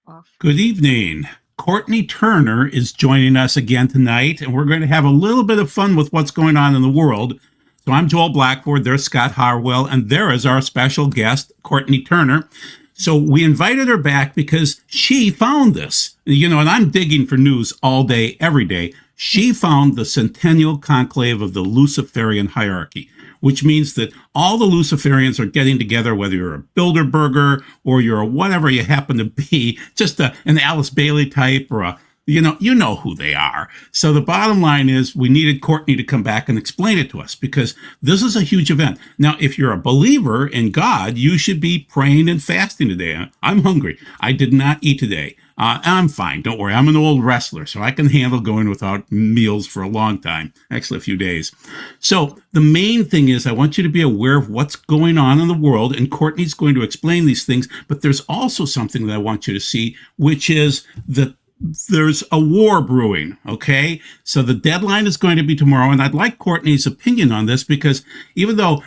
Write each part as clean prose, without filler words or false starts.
off. Good evening. Courtenay Turner is joining us again tonight, and we're going to have a little bit of fun with what's going on in the world. So I'm Joel Blackford, there's Scott Harwell, and there is our special guest, Courtenay Turner. So we invited her back because she found this, and I'm digging for news all day, every day. She found the Centennial Conclave of the Luciferian hierarchy, which means that all the Luciferians are getting together, whether you're a Bilderberger or you're a whatever you happen to be, just an Alice Bailey type or you know who they are. So the bottom line is we needed Courtenay to come back and explain it to us because this is a huge event. Now, if you're a believer in God, you should be praying and fasting today. I'm hungry. I did not eat today. I'm fine. Don't worry. I'm an old wrestler, so I can handle going without meals for a long time, actually a few days. So the main thing is I want you to be aware of what's going on in the world, and Courtenay's going to explain these things, but there's also something that I want you to see, which is that there's a war brewing, okay? So the deadline is going to be tomorrow, and I'd like Courtenay's opinion on this because even though,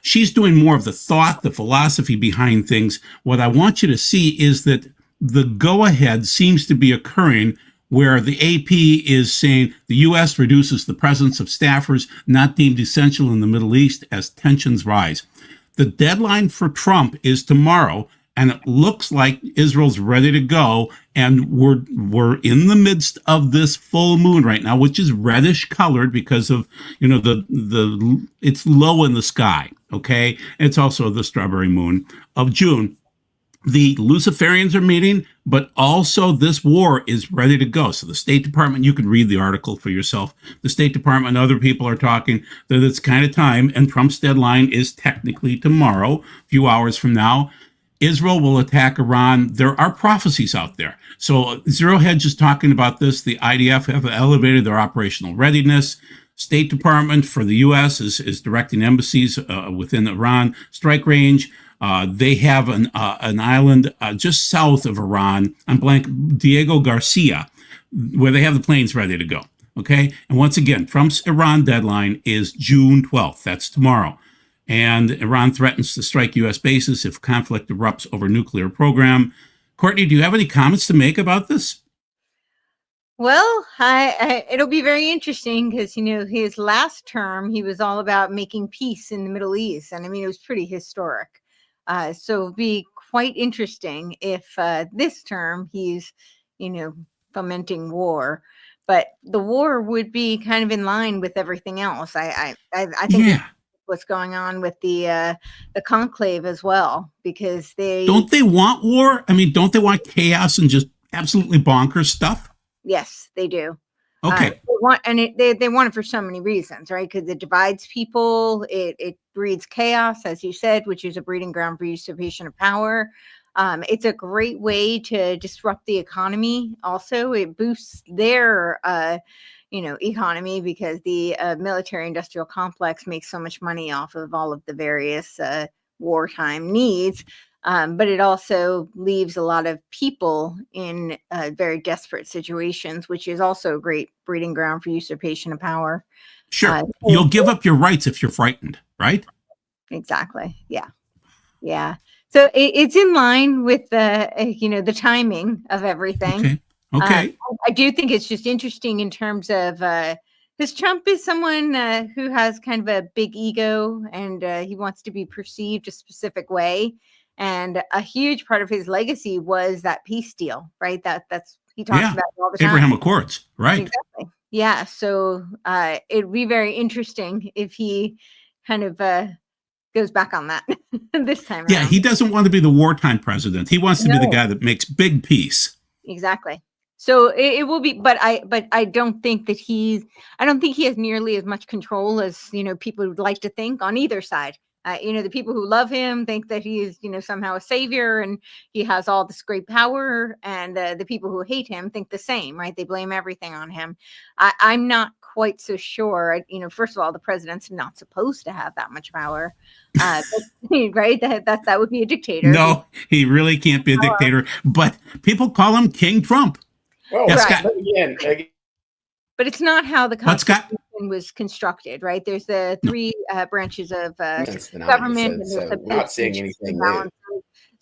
she's doing more of the thought, the philosophy behind things, what I want you to see is that the go-ahead seems to be occurring where the AP is saying the U.S. reduces the presence of staffers not deemed essential in the Middle East as tensions rise. The deadline for Trump is tomorrow, and it looks like Israel's ready to go, and we're in the midst of this full moon right now, which is reddish colored because of the it's low in the sky. Okay, it's also the strawberry moon of June. The Luciferians are meeting, but also this war is ready to go. So the State Department, you can read the article for yourself. The State Department and other people are talking that it's kind of time, and Trump's deadline is technically tomorrow, a few hours from now. Israel will attack Iran. There are prophecies out there. So Zero Hedge is talking about this. The IDF have elevated their operational readiness. State Department for the U.S. is directing embassies within Iran strike range. They have an island just south of Iran, on Diego Garcia, where they have the planes ready to go. Okay? And once again, Trump's Iran deadline is June 12th. That's tomorrow. And Iran threatens to strike U.S. bases if conflict erupts over nuclear program. Courtenay, do you have any comments to make about this? Well, it'll be very interesting because, his last term, he was all about making peace in the Middle East. And it was pretty historic. So it'll be quite interesting if this term he's, fomenting war. But the war would be kind of in line with everything else. I think. Yeah. What's going on with the conclave as well, because don't they want war? Don't they want chaos and just absolutely bonkers stuff? Yes, they do. Okay. They want it for so many reasons, right? Because it divides people, it breeds chaos, as you said, which is a breeding ground for usurpation of power. It's a great way to disrupt the economy. Also, it boosts their economy because the military industrial complex makes so much money off of all of the various wartime needs. But it also leaves a lot of people in very desperate situations, which is also a great breeding ground for usurpation of power. Sure. You'll give up your rights if you're frightened, right? Exactly. Yeah. Yeah. So it's in line with the timing of everything. Okay. I do think it's just interesting in terms of because Trump is someone who has kind of a big ego, and he wants to be perceived a specific way. And a huge part of his legacy was that peace deal, right? That's he talks about all the time. Abraham Accords, right? Exactly. Yeah. So it'd be very interesting if he kind of goes back on that this time. Yeah, he doesn't want to be the wartime president. He wants to be the guy that makes big peace. Exactly. So it will be, but I don't think that he has nearly as much control as, people would like to think on either side. The people who love him think that he is, somehow a savior and he has all this great power. And the people who hate him think the same, right? They blame everything on him. I'm not quite so sure. First of all, the president's not supposed to have that much power, right? That would be a dictator. No, he really can't be a dictator. But people call him King Trump. Well, right. Again. But it's not how the Constitution was constructed, right? There's the three branches of government. So not seeing anything.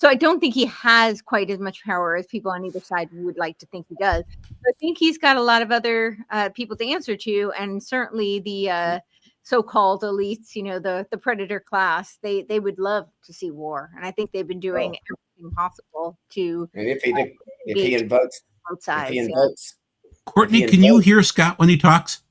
So I don't think he has quite as much power as people on either side would like to think he does. But I think he's got a lot of other people to answer to, and certainly the so-called elites, the predator class, they would love to see war, and I think they've been doing everything possible to And if he engage invokes both sides. Courtney, can you hear Scott when he talks?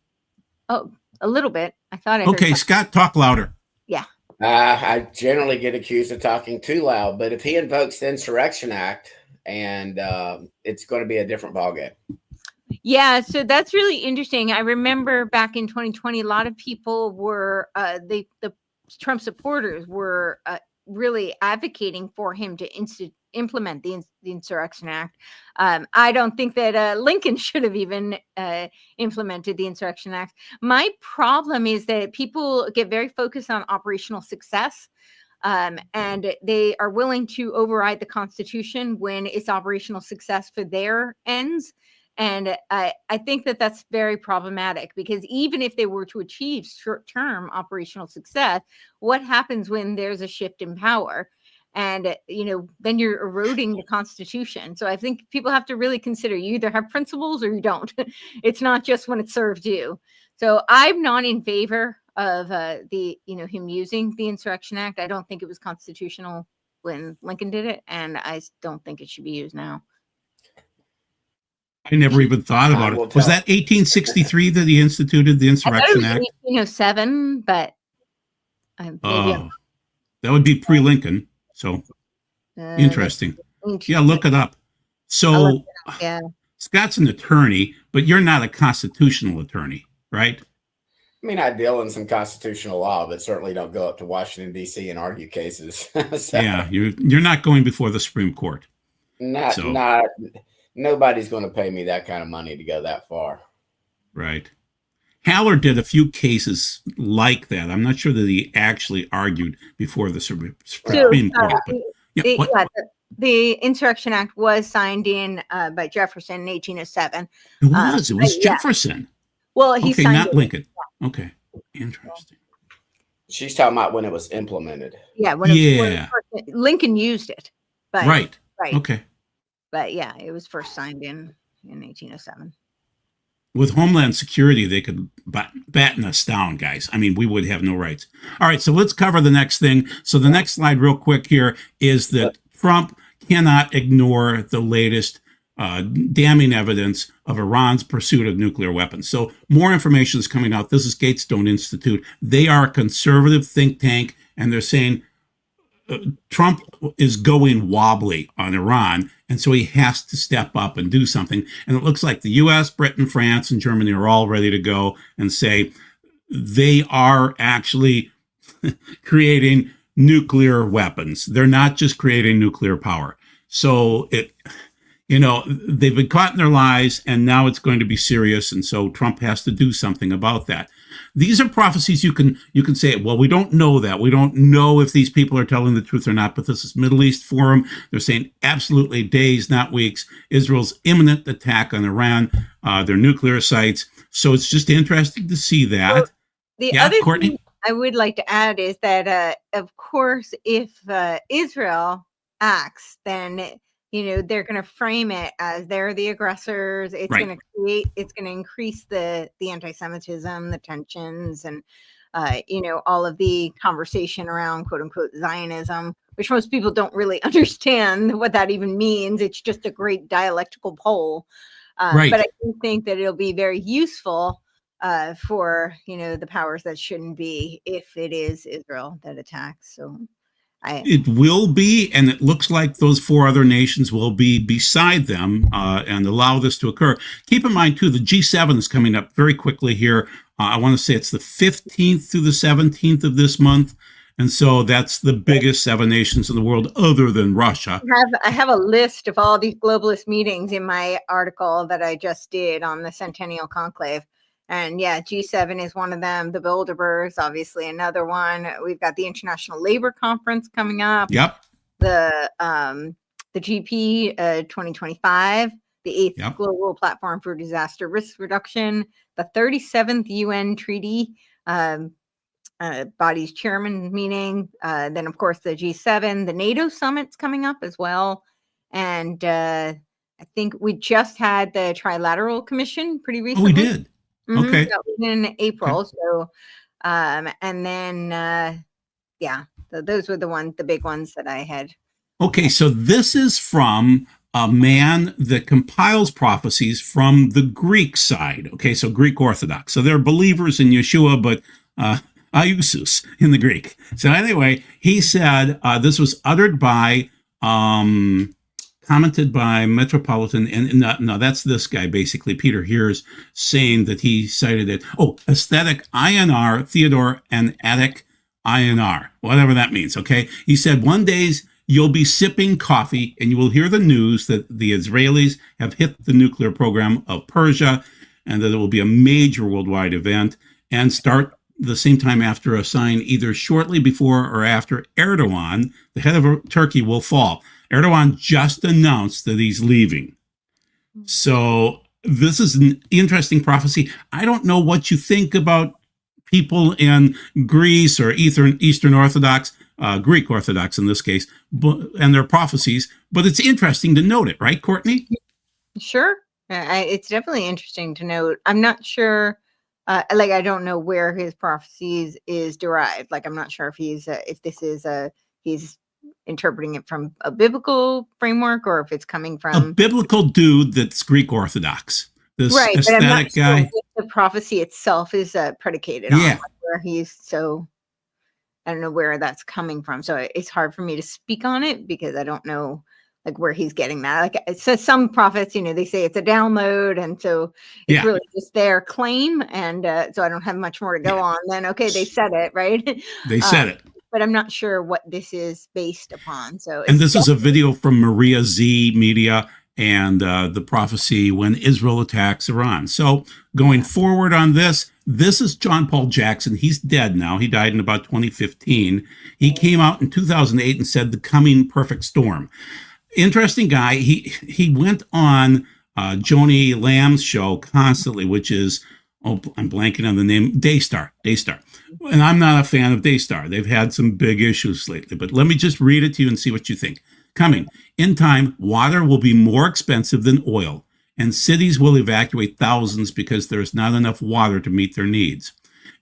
Oh, a little bit. I thought I heard. Okay, Scott, talk louder. Yeah. I generally get accused of talking too loud, but if he invokes the Insurrection Act, and it's going to be a different ballgame. Yeah, so that's really interesting. I remember back in 2020, a lot of people were the Trump supporters were really advocating for him to implement the Insurrection Act. I don't think that Lincoln should have even implemented the Insurrection Act. My problem is that people get very focused on operational success. And they are willing to override the Constitution when it's operational success for their ends. And I think that that's very problematic, because even if they were to achieve short-term operational success, what happens when there's a shift in power? And, then you're eroding the Constitution. So I think people have to really consider, you either have principles or you don't. It's not just when it serves you. So I'm not in favor of him using the Insurrection Act. I don't think it was constitutional when Lincoln did it, and I don't think it should be used now. I never even thought about it. Was that 1863 that he instituted the Insurrection Act? 1807, but that would be pre-Lincoln. So interesting. Yeah, look it up. So yeah. Scott's an attorney, but you're not a constitutional attorney, right? I mean, I deal in some constitutional law, but certainly don't go up to Washington, D.C. and argue cases. Yeah, you're not going before the Supreme Court. Nobody's going to pay me that kind of money to go that far. Right. Haller did a few cases like that. I'm not sure that he actually argued before the Supreme Court. The Insurrection Act was signed in by Jefferson in 1807. It was Jefferson. Well, he signed not Lincoln. Yeah. Okay, interesting. She's talking about when it was implemented. Yeah, Lincoln used it. But, right. Okay. But yeah, it was first signed in 1807. With Homeland Security, they could batten us down, guys. I mean, we would have no rights. All right, so let's cover the next thing. So the next slide real quick here is that Trump cannot ignore the latest damning evidence of Iran's pursuit of nuclear weapons. So more information is coming out. This is Gatestone Institute. They are a conservative think tank, and they're saying Trump is going wobbly on Iran, and so he has to step up and do something. And it looks like the U.S., Britain, France, and Germany are all ready to go and say they are actually creating nuclear weapons. They're not just creating nuclear power. So they've been caught in their lies, and now it's going to be serious. And so Trump has to do something about that. These are prophecies you can say, well, we don't know that. We don't know if these people are telling the truth or not, but this is Middle East Forum. They're saying absolutely days, not weeks. Israel's imminent attack on Iran, their nuclear sites. So it's just interesting to see that. Well, the other Courtney? Thing I would like to add is that, of course, if Israel acts, then they're going to frame it as they're the aggressors. It's going to increase the anti-Semitism, the tensions, and all of the conversation around quote unquote Zionism, which most people don't really understand what that even means. It's just a great dialectical pole. But I do think that it'll be very useful for the powers that shouldn't be, if it is Israel that attacks. So it will be, and it looks like those four other nations will be beside them and allow this to occur. Keep in mind, too, the G7 is coming up very quickly here. I want to say it's the 15th through the 17th of this month. And so that's the biggest 7 nations in the world other than Russia. I have a list of all these globalist meetings in my article that I just did on the Centennial Conclave. And yeah, G7 is one of them. The Bilderbergs, obviously, another one. We've got the International Labor Conference coming up. Yep. The GP 2025, the 8th Global Platform for Disaster Risk Reduction, the 37th UN Treaty body's chairman meeting. Then, of course, the G7, the NATO summit's coming up as well. And I think we just had the Trilateral Commission pretty recently. Oh, we did? Okay. That was in April. Okay. So, and then, yeah, so those were the big ones that I had. Okay, so this is from a man that compiles prophecies from the Greek side. Okay, so Greek Orthodox. So they're believers in Yeshua, but Iusus in the Greek. So anyway, he said this was uttered by, commented by Metropolitan, and no, that's this guy, basically, Peter Hears, saying that he cited it. Oh, aesthetic INR, Theodore and Attic INR, whatever that means, okay? He said, one day you'll be sipping coffee and you will hear the news that the Israelis have hit the nuclear program of Persia and that it will be a major worldwide event and start the same time after a sign either shortly before or after Erdogan, the head of Turkey, will fall. Erdogan just announced that he's leaving. So this is an interesting prophecy. I don't know what you think about people in Greece or Eastern Orthodox, Greek Orthodox in this case, and their prophecies, but it's interesting to note it, right, Courtney? Sure. It's definitely interesting to note. I'm not sure, I don't know where his prophecies is derived. Like, I'm not sure if he's interpreting it from a biblical framework or if it's coming from a biblical dude that's Greek Orthodox. This right, aesthetic guy. Sure the prophecy itself is predicated on, like, where he's, so I don't know where that's coming from. So it's hard for me to speak on it because I don't know like where he's getting that. Like, it says some prophets, they say it's a download, and so it's really just their claim, and so I don't have much more to go on. Then okay, they said it, right? They said it. But I'm not sure what this is based upon. So, and this is a video from Maria Z Media and the prophecy when Israel attacks Iran. So going forward on this is John Paul Jackson. He's dead now. He died in about 2015. He came out in 2008 and said the coming perfect storm. Interesting guy. He went on Joni Lamb's show constantly, which is, I'm blanking on the name, Daystar. And I'm not a fan of Daystar. They've had some big issues lately, but let me just read it to you and see what you think. Coming. In time, water will be more expensive than oil, and cities will evacuate thousands because there's not enough water to meet their needs.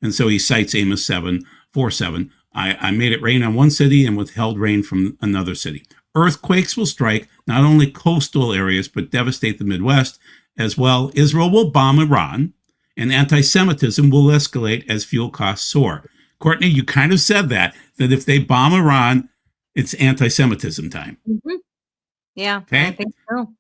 And so he cites Amos 7:4-7. I made it rain on one city and withheld rain from another city. Earthquakes will strike not only coastal areas, but devastate the Midwest as well. Israel will bomb Iran, and anti-Semitism will escalate as fuel costs soar. Courtney, you kind of said that if they bomb Iran, it's anti-Semitism time. Mm-hmm. Yeah, okay? I think so.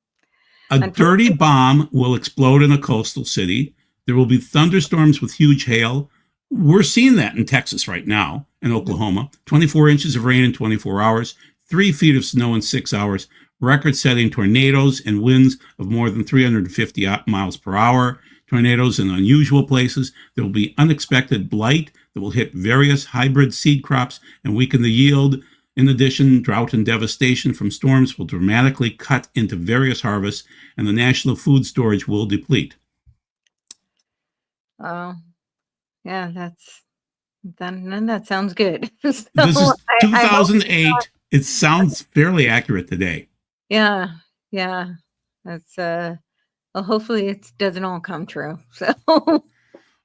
A dirty bomb will explode in a coastal city. There will be thunderstorms with huge hail. We're seeing that in Texas right now, in Oklahoma. 24 inches of rain in 24 hours, 3 feet of snow in 6 hours, record-setting tornadoes and winds of more than 350 miles per hour. Tornadoes in unusual places. There will be unexpected blight that will hit various hybrid seed crops and weaken the yield. In addition, drought and devastation from storms will dramatically cut into various harvests, and the national food storage will deplete. Oh, yeah, that sounds good. So this is 2008. It sounds fairly accurate today. Yeah. That's well, hopefully it doesn't all come true. So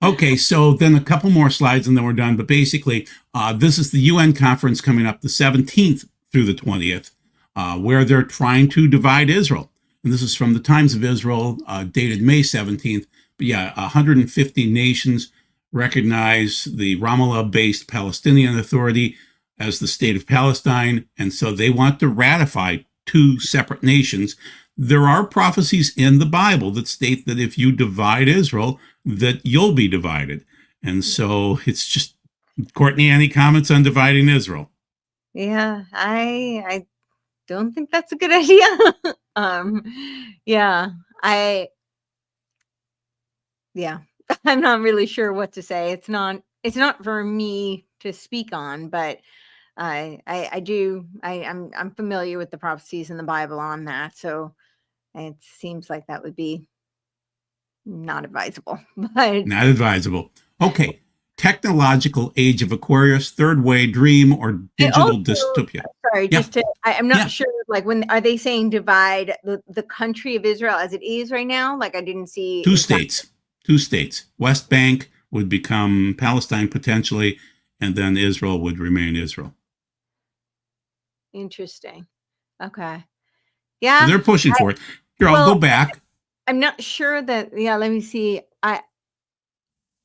okay, so then a couple more slides and then we're done. But basically, this is the UN conference coming up the 17th through the 20th, where they're trying to divide Israel. And this is from the Times of Israel, dated May 17th. But yeah, 150 nations recognize the Ramallah-based Palestinian Authority as the state of Palestine. And so they want to ratify 2 separate nations. There are prophecies in the Bible that state that if you divide Israel, that you'll be divided. And so it's just, Courtney, any comments on dividing Israel? Yeah, I don't think that's a good idea. I'm not really sure what to say. It's not for me to speak on, but I'm familiar with the prophecies in the Bible on that. So it seems like that would be not advisable. But not advisable. Okay. technological age of Aquarius, third way dream, or digital dystopia. Sorry, Yeah. just to, I'm not Yeah. sure, like, when are they saying divide the country of Israel as it is right now? Like, I didn't see Two states. West Bank would become Palestine potentially, and then Israel would remain Israel. Interesting. Okay. So Yeah. they're pushing for it. Here, I'll go back. I'm not sure that, yeah, let me see.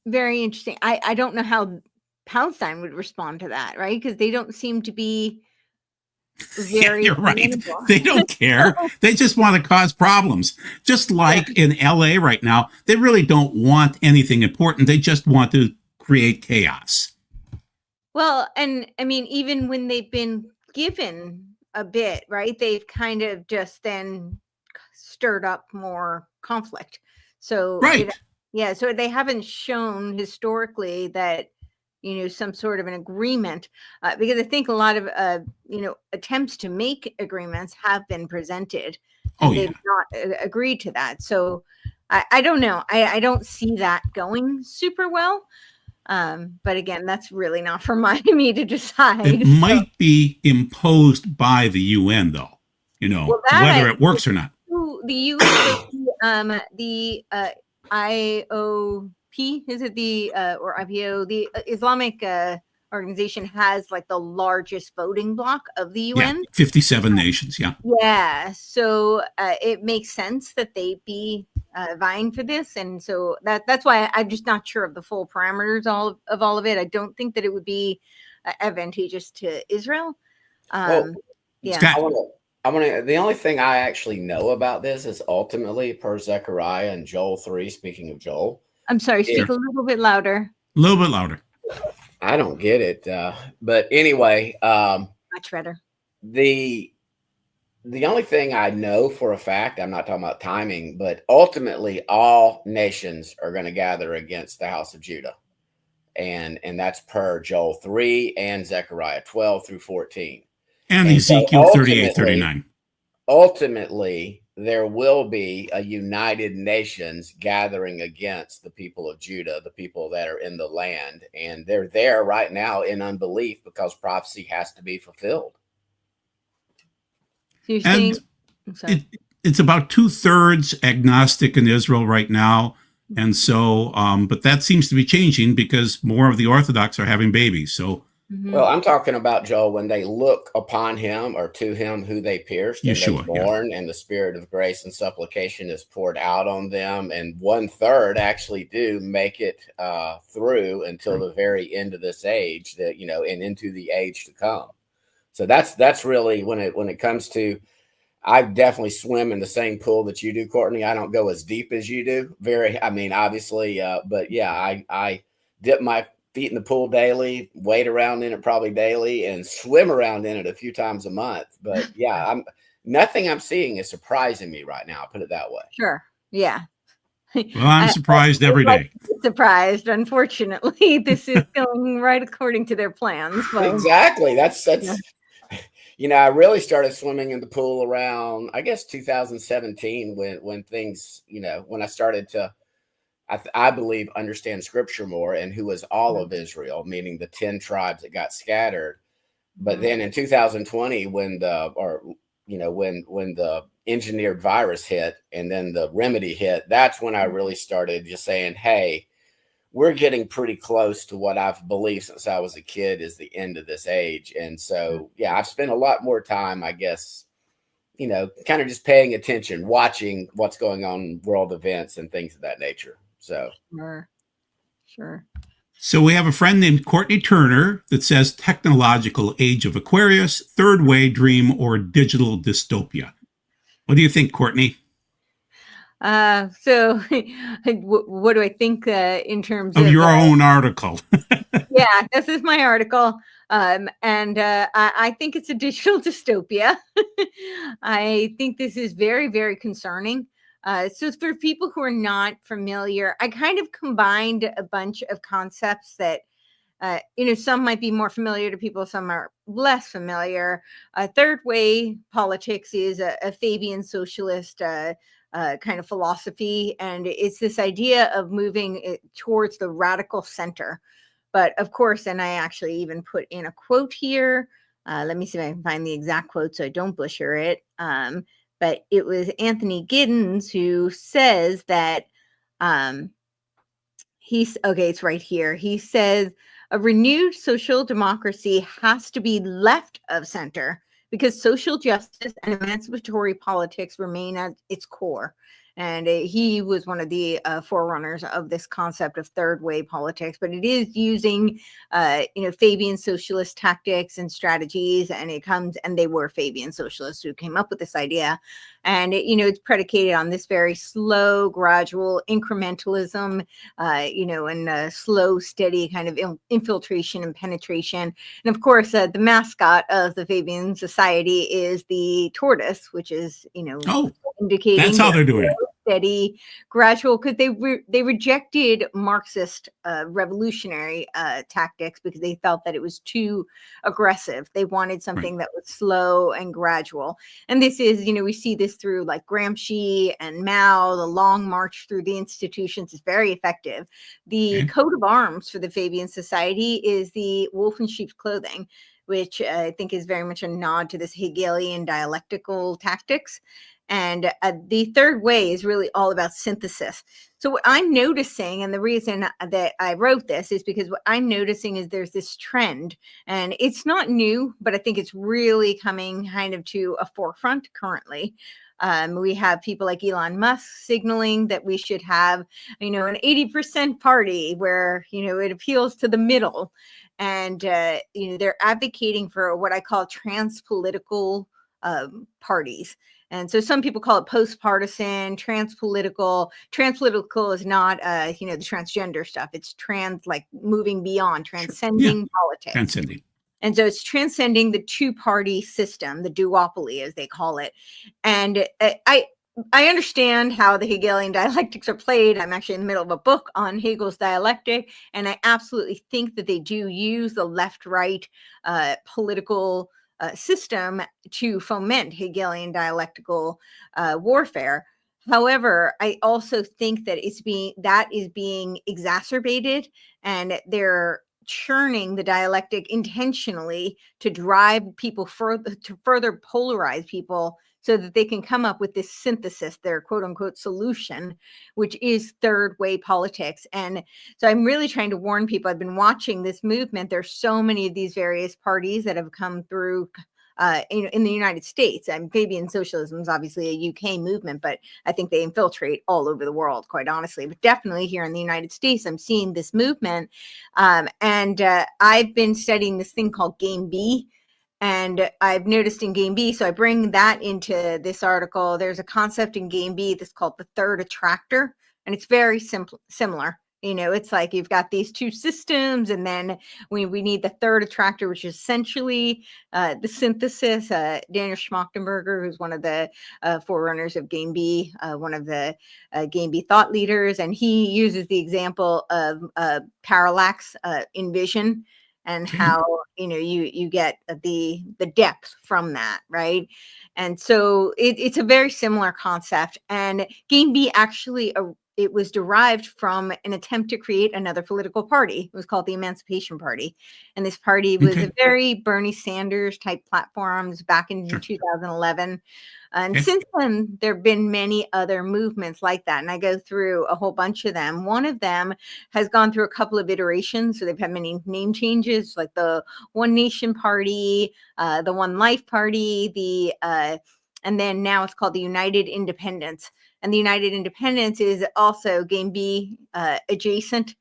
Very interesting. I don't know how Palestine would respond to that, right? Because they don't seem to be Yeah, very you're right. amenable. They don't care. They just want to cause problems. Just like in LA right now, they really don't want anything important. They just want to create chaos. Well, and I mean, even when they've been given a bit, right, they've kind of just then stirred up more conflict. So Right. so they haven't shown historically that, some sort of an agreement, because I think a lot of attempts to make agreements have been presented, and they've not agreed to that. So I don't know. I don't see that going super well. But again, that's really not for me to decide. It might be imposed by the UN, though, whether it works or not. The UN, the IOP, is it or IPO, the Islamic organization has like the largest voting bloc of the UN. Yeah, 57 nations, yeah. Yeah, so it makes sense that they be vying for this, and so that's why I'm just not sure of the full parameters of all of it. I don't think that it would be advantageous to Israel. Yeah, Scott, I want to. The only thing I actually know about this is ultimately per Zechariah and Joel 3. Speaking of Joel, I'm sorry. Speak a little bit louder. A little bit louder. I don't get it, but anyway, much better. The only thing I know for a fact, I'm not talking about timing, but ultimately all nations are going to gather against the house of Judah. And that's per Joel 3 and Zechariah 12 through 14. And Ezekiel 38, 39. Ultimately, there will be a united nations gathering against the people of Judah, the people that are in the land. And they're there right now in unbelief because prophecy has to be fulfilled. And it's about 2/3 agnostic in Israel right now. And so, but that seems to be changing because more of the Orthodox are having babies. So, well, I'm talking about, Joel, when they look upon him or to him who they pierced and they mourn, and the spirit of grace and supplication is poured out on them. And 1/3 actually do make it through until the very end of this age, that, and into the age to come. So that's really when it comes to, I definitely swim in the same pool that you do, Courtney. I don't go as deep as you do. Obviously, but yeah, I dip my feet in the pool daily, wade around in it probably daily, and swim around in it a few times a month. But yeah, nothing I'm seeing is surprising me right now. I'll put it that way. Sure. Yeah. Well, I'm surprised every day. Surprised. Unfortunately, this is going right according to their plans. But exactly. That's. I really started swimming in the pool around, I guess, 2017 when things, when I started to, I believe, understand scripture more, and who was all of Israel, meaning the 10 tribes that got scattered. But then in 2020, when the engineered virus hit and then the remedy hit, that's when I really started just saying, hey, we're getting pretty close to what I've believed since I was a kid is the end of this age. And so, yeah, I've spent a lot more time, I guess, kind of just paying attention, watching what's going on in world events and things of that nature. So, sure. So we have a friend named Courtenay Turner that says technological age of Aquarius, third way dream, or digital dystopia. What do you think, Courtney? So what do I think in terms of your own article? Yeah, this is my article. And I think it's a digital dystopia. I think this is very, very concerning. So for people who are not familiar, I kind of combined a bunch of concepts that, some might be more familiar to people, some are less familiar. Third way politics is a Fabian socialist kind of philosophy, and it's this idea of moving towards the radical center. But of course, and I actually even put in a quote here. Let me see if I can find the exact quote so I don't butcher it. But it was Anthony Giddens who says that it's right here. He says a renewed social democracy has to be left of center because social justice and emancipatory politics remain at its core. And he was one of the forerunners of this concept of third way politics, but it is using, Fabian socialist tactics and strategies, and they were Fabian socialists who came up with this idea. And it's predicated on this very slow, gradual incrementalism, and slow, steady kind of infiltration and penetration. And of course, the mascot of the Fabian Society is the tortoise, which is, indicating that's how they're doing it. Steady, gradual, because they rejected Marxist revolutionary tactics because they felt that it was too aggressive. They wanted something that was slow and gradual. And this is, we see this through like Gramsci and Mao. The long march through the institutions is very effective. The coat of arms for the Fabian Society is the wolf in sheep's clothing, which I think is very much a nod to this Hegelian dialectical tactics. And the third way is really all about synthesis. So what I'm noticing, and the reason that I wrote this is because what I'm noticing is there's this trend, and it's not new, but I think it's really coming kind of to a forefront currently. We have people like Elon Musk signaling that we should have, an 80% party where, it appeals to the middle. And, they're advocating for what I call transpolitical parties. And so some people call it post-partisan, transpolitical. Transpolitical is not, the transgender stuff. It's like moving beyond, transcending politics. Transcending. And so it's transcending the two-party system, the duopoly, as they call it. And I understand how the Hegelian dialectics are played. I'm actually in the middle of a book on Hegel's dialectic, and I absolutely think that they do use the left-right political system to foment Hegelian dialectical warfare. However, I also think that that is being exacerbated, and they're churning the dialectic intentionally to drive people further polarize people so that they can come up with this synthesis, their quote unquote solution, which is third way politics. And so I'm really trying to warn people. I've been watching this movement. There's so many of these various parties that have come through in the United States. And Fabian socialism is obviously a UK movement, but I think they infiltrate all over the world, quite honestly. But definitely here in the United States, I'm seeing this movement. And I've been studying this thing called Game B. And I've noticed in Game B, so I bring that into this article. There's a concept in Game B that's called the third attractor, and it's very similar. It's like you've got these two systems, and then we need the third attractor, which is essentially the synthesis. Daniel Schmachtenberger, who's one of the forerunners of Game B, one of the Game B thought leaders, and he uses the example of parallax in vision, and how you get the depth from that, right? And so it's a very similar concept. And Game B actually it was derived from an attempt to create another political party. It was called the Emancipation Party. And this party was a very Bernie Sanders type platforms back in 2011. And since then, there have been many other movements like that. And I go through a whole bunch of them. One of them has gone through a couple of iterations. So they've had many name changes, like the One Nation Party, the One Life Party, and then now it's called the United Independents. And the United Independents is also Game B adjacent.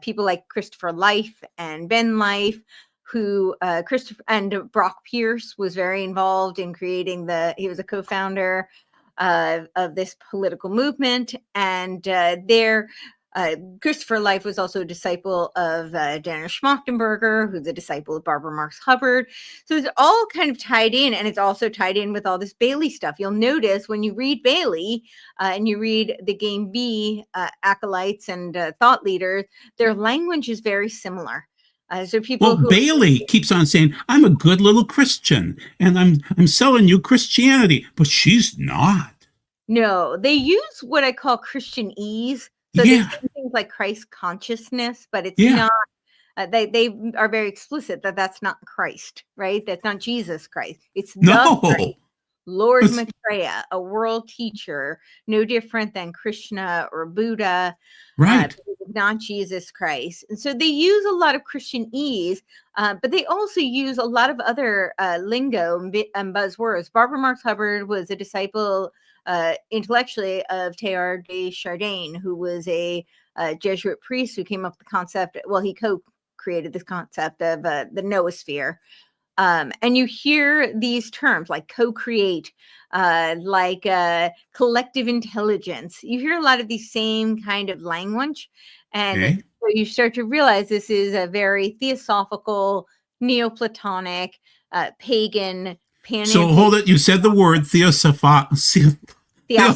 People like Christopher Life and Ben Life, who Christopher and Brock Pierce was very involved in creating he was a co-founder of this political movement. And Christopher Life was also a disciple of Daniel Schmachtenberger, who's a disciple of Barbara Marx Hubbard. So it's all kind of tied in, and it's also tied in with all this Bailey stuff. You'll notice when you read Bailey and you read the Game B acolytes and thought leaders, their language is very similar. So people Bailey keeps on saying, "I'm a good little Christian, and I'm selling you Christianity," but she's not. No, they use what I call Christianese. So they say things like Christ consciousness, but it's not they are very explicit that that's not Christ, right? That's not Jesus Christ. It's the No. Christ, Lord Maitreya, a world teacher, no different than Krishna or Buddha. Right. Not Jesus Christ. And so they use a lot of Christianese, but they also use a lot of other lingo and buzzwords. Barbara Marx Hubbard was a disciple intellectually of Teilhard de Chardin, who was a Jesuit priest who came up with the concept, well, he co-created this concept of the noosphere. And you hear these terms like co-create, like collective intelligence. You hear a lot of these same kind of language. And so you start to realize this is a very theosophical, Neoplatonic, pagan, So hold it. You said the word theosophical. Yeah.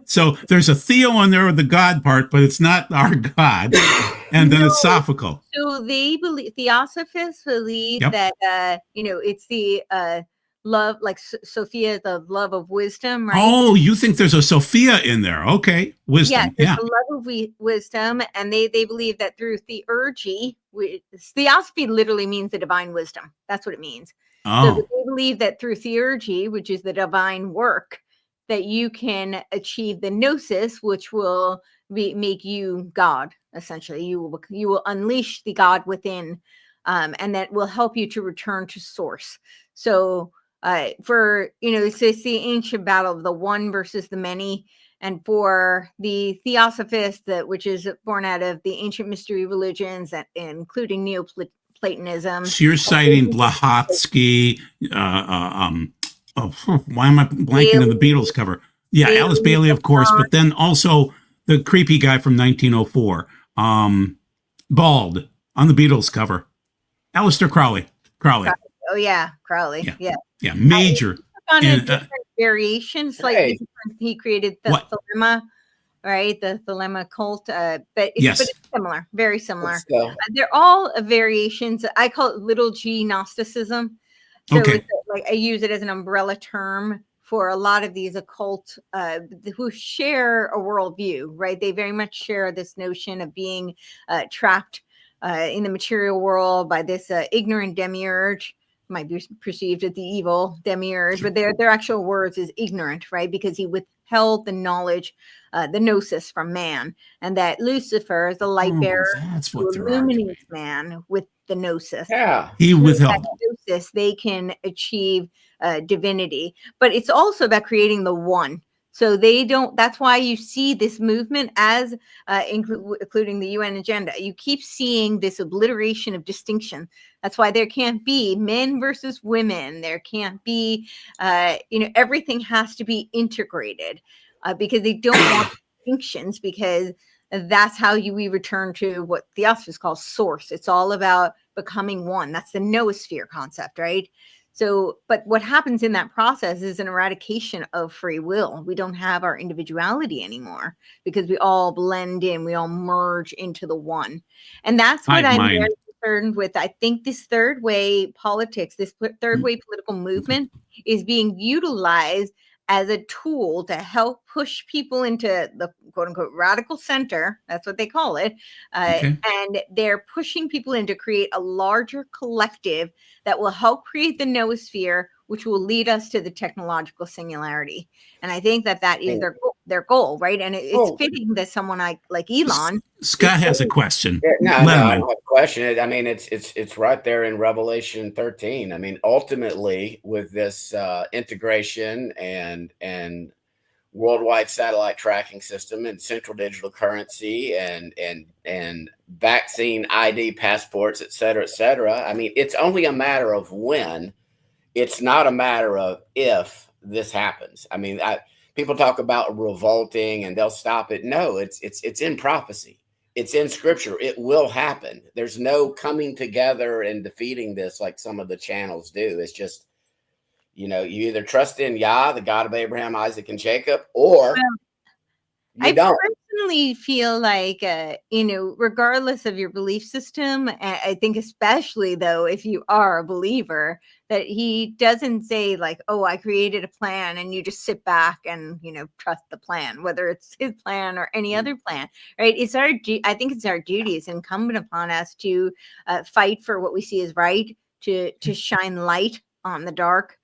So there's a theo in there with the God part, but it's not our God. And then it's sophical. So they believe, Theosophists believe that, it's the love, like Sophia, the love of wisdom, right? Oh, you think there's a Sophia in there. Okay. Wisdom. Yeah. The love of wisdom. And they believe that through theurgy, theosophy literally means the divine wisdom. That's what it means. So they believe that through theurgy, which is the divine work, that you can achieve the gnosis, which will make you God. Essentially, you will unleash the God within, and that will help you to return to source. So, for it's the ancient battle of the one versus the many, and for the Theosophists, which is born out of the ancient mystery religions, including Neoplatonism. So you're citing Blavatsky. Why am I blanking on the Beatles cover? Yeah, Bailey, Alice Bailey, of course, but then also the creepy guy from 1904, bald on the Beatles cover, Aleister Crowley. Oh yeah, Crowley. Yeah, major. On a different variation, slightly different. He created the Thelema, right? The Thelema cult, but it's similar, very similar. They're all variations. I call it little G Gnosticism. So it's like I use it as an umbrella term for a lot of these occult who share a worldview, right? They very much share this notion of being trapped in the material world by this ignorant demiurge. Might be perceived as the evil demiurge, but their actual words is ignorant, right? Because he withheld the knowledge, the gnosis from man, and that Lucifer is the light bearer who illuminates man with the gnosis. Yeah, he withheld gnosis. They can achieve divinity, but it's also about creating the one. So they don't. That's why you see this movement as including the UN agenda. You keep seeing this obliteration of distinction. That's why there can't be men versus women. There can't be, everything has to be integrated because they don't want distinctions, because that's how we return to what Theosophists call source. It's all about becoming one. That's the noosphere concept, right? So, but what happens in that process is an eradication of free will. We don't have our individuality anymore because we all blend in, we all merge into the one. And that's what I'm very concerned with. I think this third way politics, this third way political movement is being utilized as a tool to help push people into the quote unquote radical center. That's what they call it. And they're pushing people in to create a larger collective that will help create the noosphere, which will lead us to the technological singularity. And I think that is their goal, right? And it's fitting that someone like Elon. Scott has a question. No, I don't have a question. I mean, it's right there in Revelation 13. I mean, ultimately, with this integration and worldwide satellite tracking system and central digital currency and vaccine ID passports, et cetera, I mean, it's only a matter of when. It's not a matter of if this happens. I mean, people talk about revolting and they'll stop it. No, it's in prophecy. It's in scripture. It will happen. There's no coming together and defeating this like some of the channels do. It's just, you either trust in Yah, the God of Abraham, Isaac, and Jacob, or you don't. definitely feel like, regardless of your belief system, I think especially though, if you are a believer, that he doesn't say like, oh, I created a plan and you just sit back and, trust the plan, whether it's his plan or any other plan, right? I think it's our duty. It's incumbent upon us to fight for what we see as right, to shine light on the dark,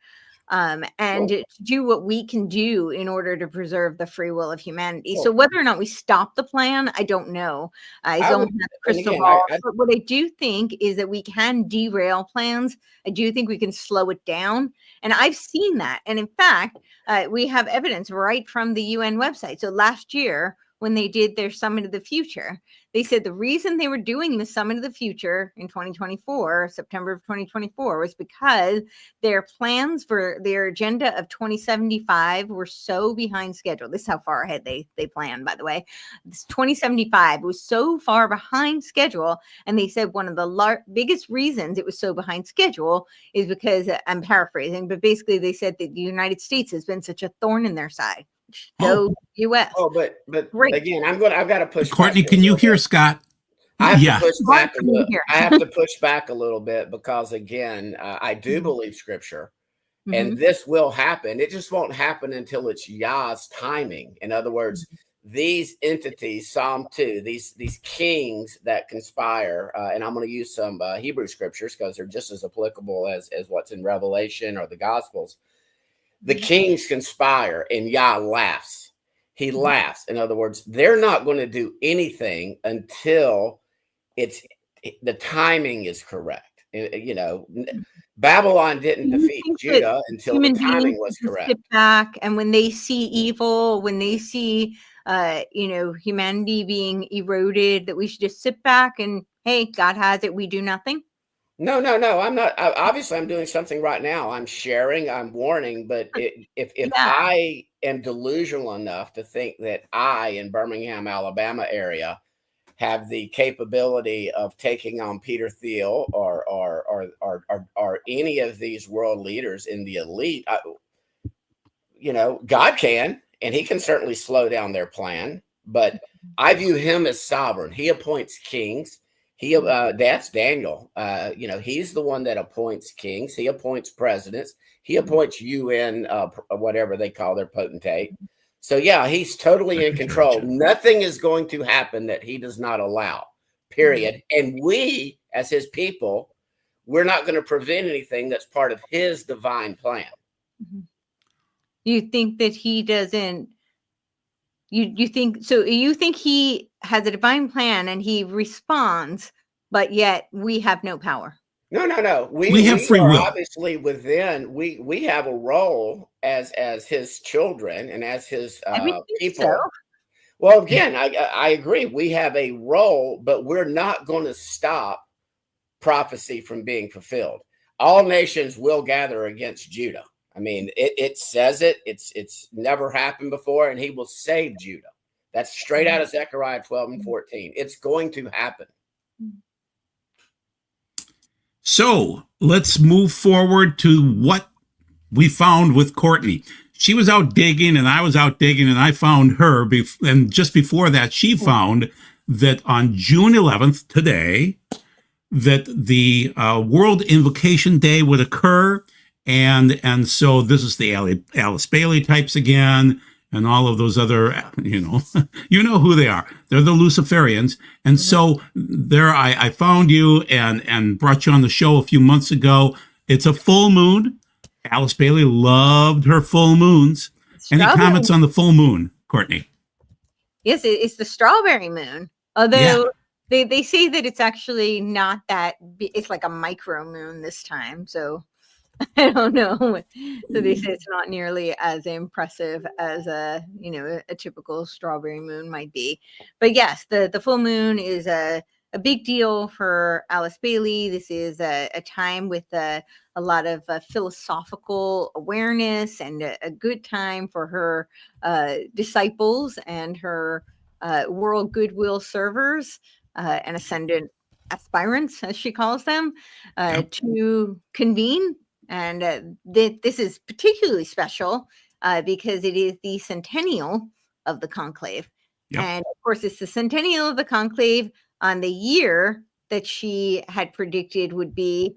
and to do what we can do in order to preserve the free will of humanity. So whether or not we stop the plan, I don't know. I don't have a crystal ball. But what I do think is that we can derail plans. I do think we can slow it down. And I've seen that. And in fact, we have evidence right from the UN website. So last year, when they did their Summit of the Future, they said the reason they were doing the Summit of the Future in 2024, September of 2024, was because their plans for their agenda of 2075 were so behind schedule. This is how far ahead they planned, by the way. This 2075 was so far behind schedule. And they said one of the biggest reasons it was so behind schedule is because, I'm paraphrasing, but basically they said that the United States has been such a thorn in their side. Go US. Oh, but again, I've got to push. Courtney, can you hear Scott? I have to push back a little. I have to push back a little bit because again, I do believe Scripture, and this will happen. It just won't happen until it's Yah's timing. In other words, these entities, Psalm 2, these kings that conspire, and I'm going to use some Hebrew scriptures because they're just as applicable as what's in Revelation or the Gospels. The kings conspire and Yah laughs. He laughs. In other words, they're not going to do anything until the timing is correct. Babylon didn't defeat Judah until the timing was correct. Sit back, and when they see evil, when they see humanity being eroded, that we should just sit back and, hey, God has it, we do nothing. No, I'm not. Obviously, I'm doing something right now. I'm sharing, I'm warning. But if I am delusional enough to think that I, in Birmingham, Alabama area, have the capability of taking on Peter Thiel or any of these world leaders in the elite, God can, and he can certainly slow down their plan. But I view him as sovereign. He appoints kings. That's Daniel. He's the one that appoints kings. He appoints presidents. He appoints UN, whatever they call their potentate. So yeah, he's totally in control. Nothing is going to happen that he does not allow, period. And we, as his people, we're not going to prevent anything that's part of his divine plan. You think that he doesn't, you think he has a divine plan and he responds, but yet we have no power? No. We have free will. Obviously within, we have a role as his children and as his people. So. Well, again, I agree. We have a role, but we're not going to stop prophecy from being fulfilled. All nations will gather against Judah. I mean, it says it. It's never happened before, and he will save Judah. That's straight out of Zechariah 12 and 14. It's going to happen. So let's move forward to what we found with Courtney. She was out digging, and I was out digging, and I found her. And just before that, she found that on June 11th, today, that the World Invocation Day would occur. And so this is the Alice Bailey types again, and all of those other, you know who they are. They're the Luciferians. And so there I found you and brought you on the show a few months ago. It's a full moon. Alice Bailey loved her full moons. Any comments on the full moon, Courtney? Yes, it's the strawberry moon. Although they say that it's actually not that, it's like a micro moon this time. So I don't know. So they say it's not nearly as impressive as a typical strawberry moon might be. But yes, the full moon is a big deal for Alice Bailey. This is a time with a lot of philosophical awareness and a good time for her disciples and her world goodwill servers and ascendant aspirants, as she calls them, to convene. And this is particularly special because it is the centennial of the conclave. Yep. And of course, it's the centennial of the conclave on the year that she had predicted would be,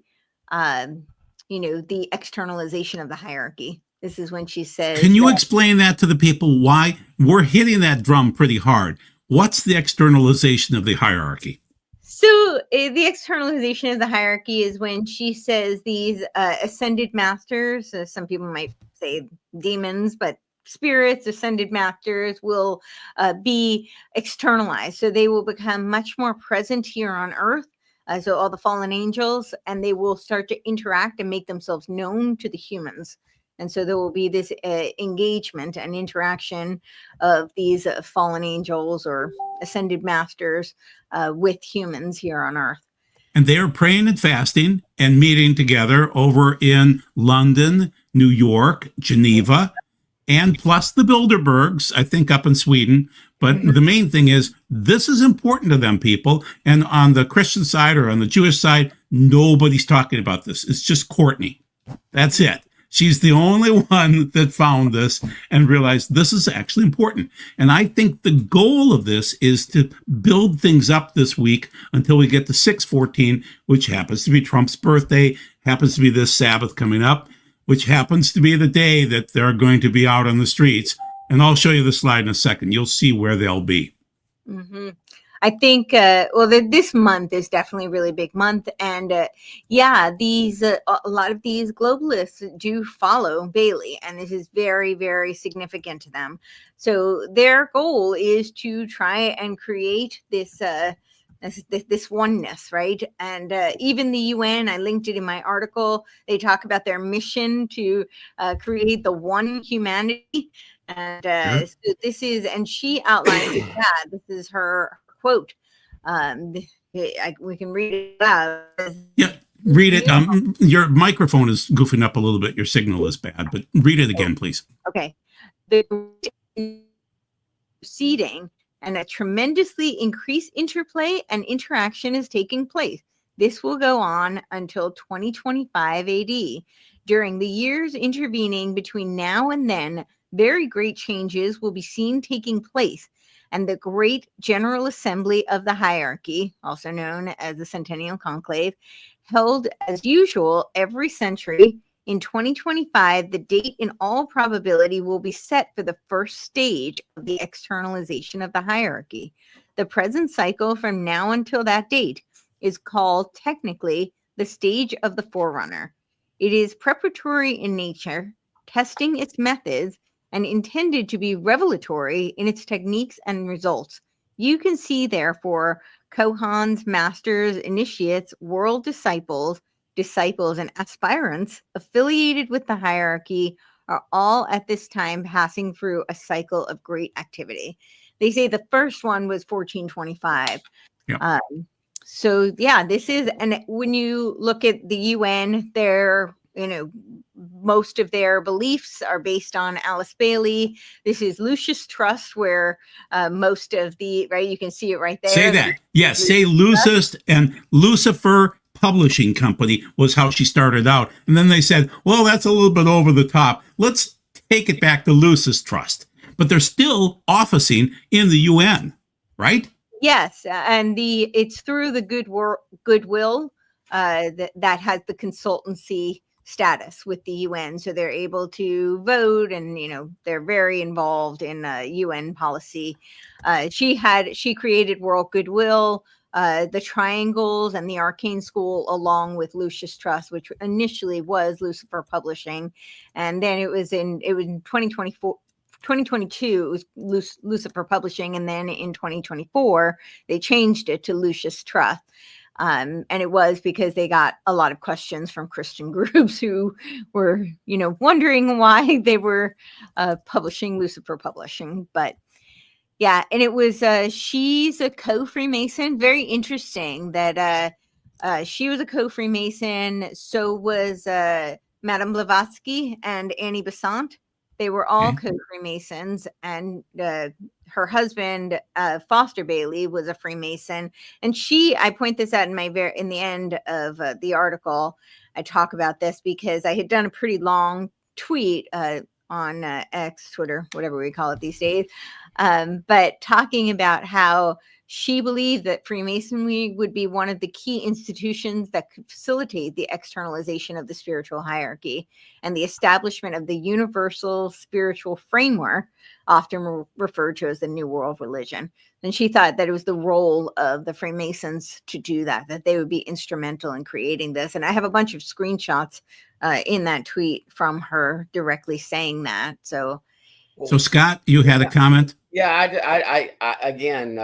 the externalization of the hierarchy. This is when she says. Can you explain that to the people? Why we're hitting that drum pretty hard? What's the externalization of the hierarchy? So the externalization of the hierarchy is when she says these ascended masters, some people might say demons, but spirits, ascended masters will be externalized. So they will become much more present here on earth. So all the fallen angels, and they will start to interact and make themselves known to the humans. And so there will be this engagement and interaction of these fallen angels or ascended masters with humans here on earth. And they are praying and fasting and meeting together over in London, New York, Geneva, and plus the Bilderbergs, I think up in Sweden. But the main thing is this is important to them, people. And on the Christian side or on the Jewish side, nobody's talking about this. It's just Courtenay. That's it. She's the only one that found this and realized this is actually important. And I think the goal of this is to build things up this week until we get to 6/14, which happens to be Trump's birthday, happens to be this Sabbath coming up, which happens to be the day that they're going to be out on the streets. And I'll show you the slide in a second. You'll see where they'll be. Mm-hmm. I think, this month is definitely a really big month. And these a lot of these globalists do follow Bailey, and this is very, very significant to them. So their goal is to try and create this oneness, right? And even the UN, I linked it in my article, they talk about their mission to create the one humanity. And so this is, and she outlines that this is her quote. We can read it out. Yeah, read it. Your microphone is goofing up a little bit. Your signal is bad, but read it again, please. Okay. The proceeding and a tremendously increased interplay and interaction is taking place. This will go on until 2025 AD. During the years intervening between now and then, very great changes will be seen taking place, and the Great General Assembly of the Hierarchy, also known as the Centennial Conclave, held as usual every century. In 2025, the date in all probability will be set for the first stage of the externalization of the hierarchy. The present cycle from now until that date is called technically the stage of the forerunner. It is preparatory in nature, testing its methods, and intended to be revelatory in its techniques and results. You can see, therefore, Kohans, masters, initiates, world disciples, and aspirants affiliated with the hierarchy are all at this time passing through a cycle of great activity. They say the first one was 1425. Yeah. This is, and when you look at the UN, they're, most of their beliefs are based on Alice Bailey. This is Lucius Trust, where most of the, right, you can see it right there. Say that. Yes, say Lucius and Lucifer Publishing Company was how she started out. And then they said, well, that's a little bit over the top. Let's take it back to Lucius Trust. But they're still officing in the UN, right? Yes, and it's through the goodwill that has the consultancy status with the UN, so they're able to vote, and they're very involved in UN policy. She created World Goodwill, the Triangles, and the Arcane School, along with Lucius Trust, which initially was Lucifer Publishing, and then it was in 2022 it was Lucifer Publishing, and then in 2024 they changed it to Lucius Trust. And it was because they got a lot of questions from Christian groups who were, wondering why they were publishing Lucifer Publishing. But yeah, and it was, she's a co-Freemason. Very interesting that she was a co-Freemason. So was Madame Blavatsky and Annie Besant. They were all co-Freemasons, and her husband, Foster Bailey, was a Freemason. And I point this out in the end of the article. I talk about this because I had done a pretty long tweet on X, Twitter, whatever we call it these days, But talking about how she believed that Freemasonry would be one of the key institutions that could facilitate the externalization of the spiritual hierarchy and the establishment of the universal spiritual framework, often referred to as the New World Religion. And she thought that it was the role of the Freemasons to do that they would be instrumental in creating this. And I have a bunch of screenshots in that tweet from her directly saying that. So Scott, you had a comment? Yeah, I again,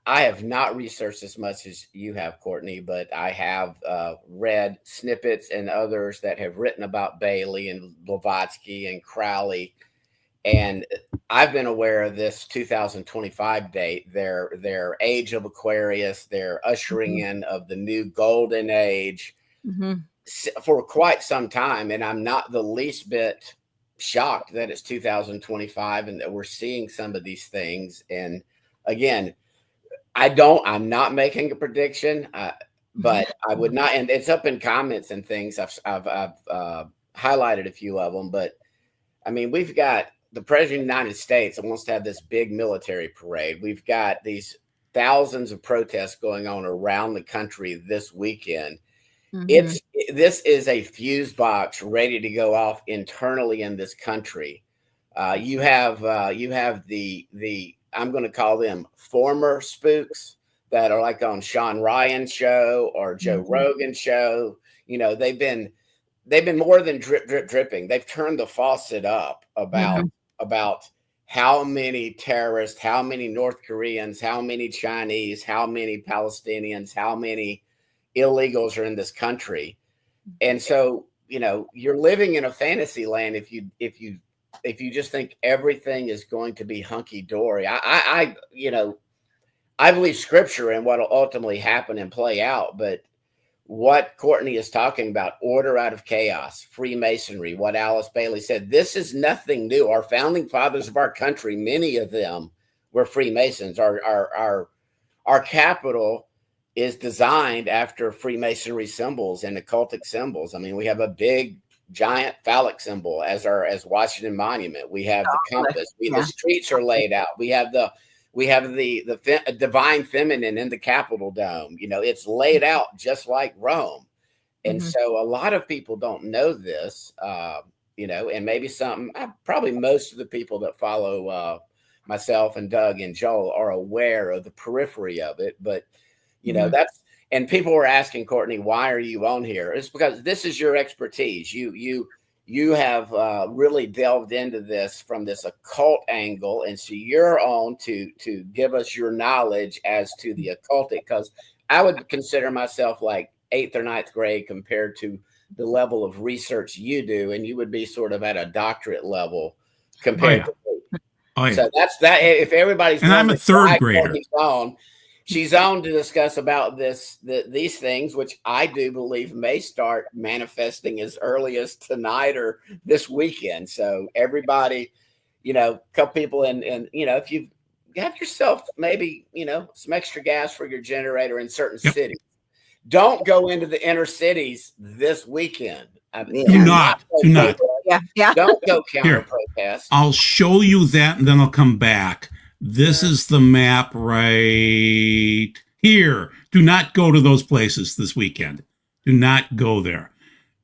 I have not researched as much as you have, Courtney, but I have read snippets and others that have written about Bailey and Blavatsky and Crowley. And I've been aware of this 2025 date, their age of Aquarius, their ushering in of the new golden age for quite some time. And I'm not the least bit shocked that it's 2025 and that we're seeing some of these things. And again, I'm not making a prediction, but I would not, and it's up in comments and things. I've highlighted a few of them, but I mean, we've got the president of the United States that wants to have this big military parade. We've got these thousands of protests going on around the country this weekend. This is a fuse box ready to go off internally in this country. You have the I'm going to call them former spooks that are like on Sean Ryan's show or Joe Rogan's show. You know, they've been more than dripping. They've turned the faucet up about how many terrorists, how many North Koreans, how many Chinese, how many Palestinians, how many illegals are in this country. And so, you know, you're living in a fantasy land if you just think everything is going to be hunky dory. I believe scripture and what will ultimately happen and play out, but what Courtney is talking about, order out of chaos, Freemasonry, what Alice Bailey said, this is nothing new. Our founding fathers of our country, many of them were Freemasons. Our capital is designed after Freemasonry symbols and occultic symbols. I mean, we have a big giant phallic symbol as Washington Monument. We have the compass. The streets are laid out. We have the divine feminine in the Capitol dome. You know, it's laid out just like Rome. And so a lot of people don't know this, you know, and maybe probably most of the people that follow myself and Doug and Joel are aware of the periphery of it. But, you know, and people were asking Courtney, why are you on here? It's because this is your expertise. You have really delved into this from this occult angle. And so you're on to give us your knowledge as to the occultic, because I would consider myself like 8th or 9th grade compared to the level of research you do. And you would be sort of at a doctorate level compared to me. So that's that. If everybody's, and I'm a 3rd grader. She's on to discuss about these things, which I do believe may start manifesting as early as tonight or this weekend. So everybody, you know, a couple people and you know, if you have yourself maybe, you know, some extra gas for your generator in certain cities, don't go into the inner cities this weekend. Do not. Don't go counter protest. I'll show you that and then I'll come back. This is the map right here. Do not go to those places this weekend. Do not go there.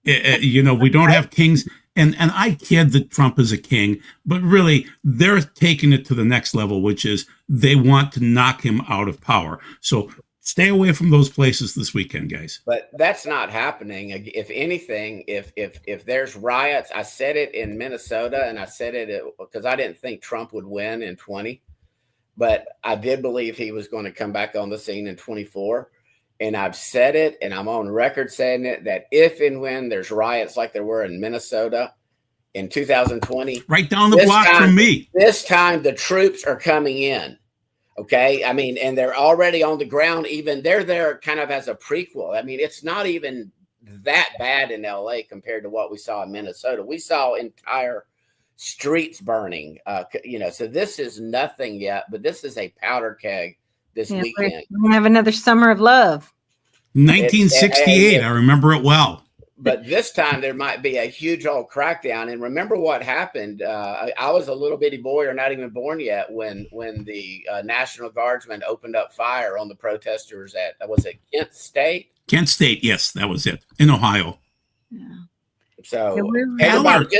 You know, we don't have kings. And I kid that Trump is a king, but really they're taking it to the next level, which is they want to knock him out of power. So stay away from those places this weekend, guys. But that's not happening. If anything, if there's riots, I said it in Minnesota, and I said it because I didn't think Trump would win in 20. But I did believe he was going to come back on the scene in 24. And I've said it, and I'm on record saying it, that if and when there's riots like there were in Minnesota in 2020. Right down the block from me. This time the troops are coming in. Okay. I mean, and they're already on the ground. Even they're there kind of as a prequel. I mean, it's not even that bad in LA compared to what we saw in Minnesota. We saw entire streets burning, you know, so this is nothing yet, but this is a powder keg this weekend. We're gonna have another summer of love. 1968, I remember it well. But this time there might be a huge old crackdown. And remember what happened? I was a little bitty boy, or not even born yet, when the National Guardsmen opened up fire on the protesters at, was it Kent State? Kent State, yes, that was it, in Ohio. Yeah. So Yeah, everybody,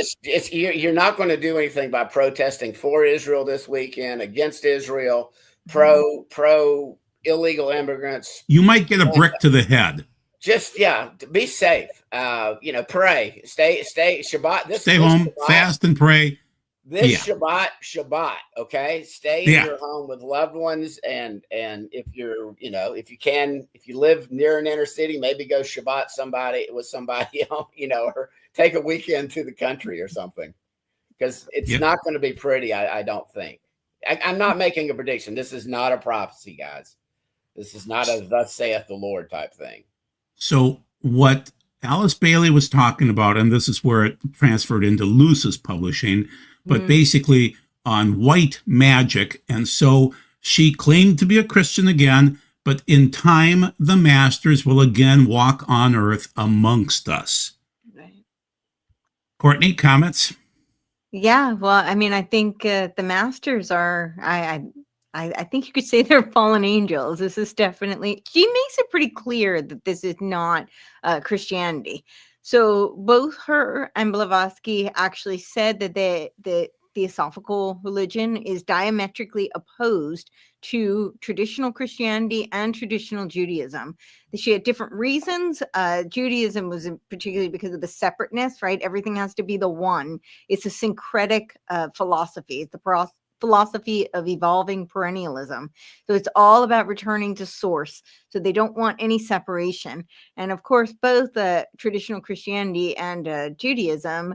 you're not going to do anything by protesting for Israel this weekend, against Israel, pro illegal immigrants. You might get a brick to the head. Just be safe. Pray. Stay Shabbat. Stay home, Shabbat, fast and pray. This Shabbat. Okay, stay in your home with loved ones, and if you're, if you live near an inner city, maybe go Shabbat with somebody, or take a weekend to the country or something, because it's not going to be pretty. I don't think. I'm not making a prediction. This is not a prophecy, guys. This is not a "thus saith the Lord" type thing. So what Alice Bailey was talking about, and this is where it transferred into Lucis Publishing, but basically on white magic. And so she claimed to be a Christian again, but in time, the masters will again walk on earth amongst us. Right. Courtney, comments? Yeah, well, I mean, I think the masters are, I think you could say they're fallen angels. This is definitely, she makes it pretty clear that this is not Christianity. So both her and Blavatsky actually said that the Theosophical religion is diametrically opposed to traditional Christianity and traditional Judaism. She had different reasons. Judaism was particularly because of the separateness, right? Everything has to be the one. It's a syncretic philosophy. It's the philosophy of evolving perennialism. So it's all about returning to source. So they don't want any separation. And of course, both traditional Christianity and Judaism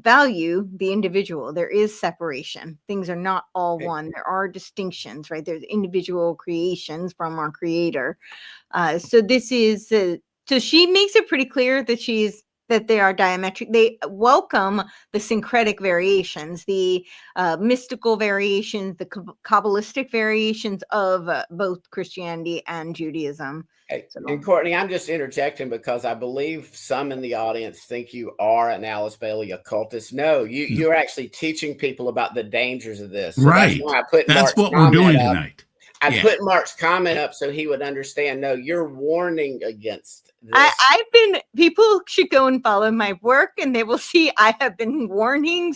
value the individual. There is separation. Things are not all one. There are distinctions, right? There's individual creations from our creator. So this is, so she makes it pretty clear that they are diametric. They welcome the syncretic variations, the mystical variations, the Kabbalistic variations of both Christianity and Judaism. And Courtney, I'm just interjecting because I believe some in the audience think you are an Alice Bailey occultist. No, you're actually teaching people about the dangers of this. So right. That's what we're doing tonight. I put Mark's comment up so he would understand. No, you're warning against this. People should go and follow my work, and they will see I have been warning,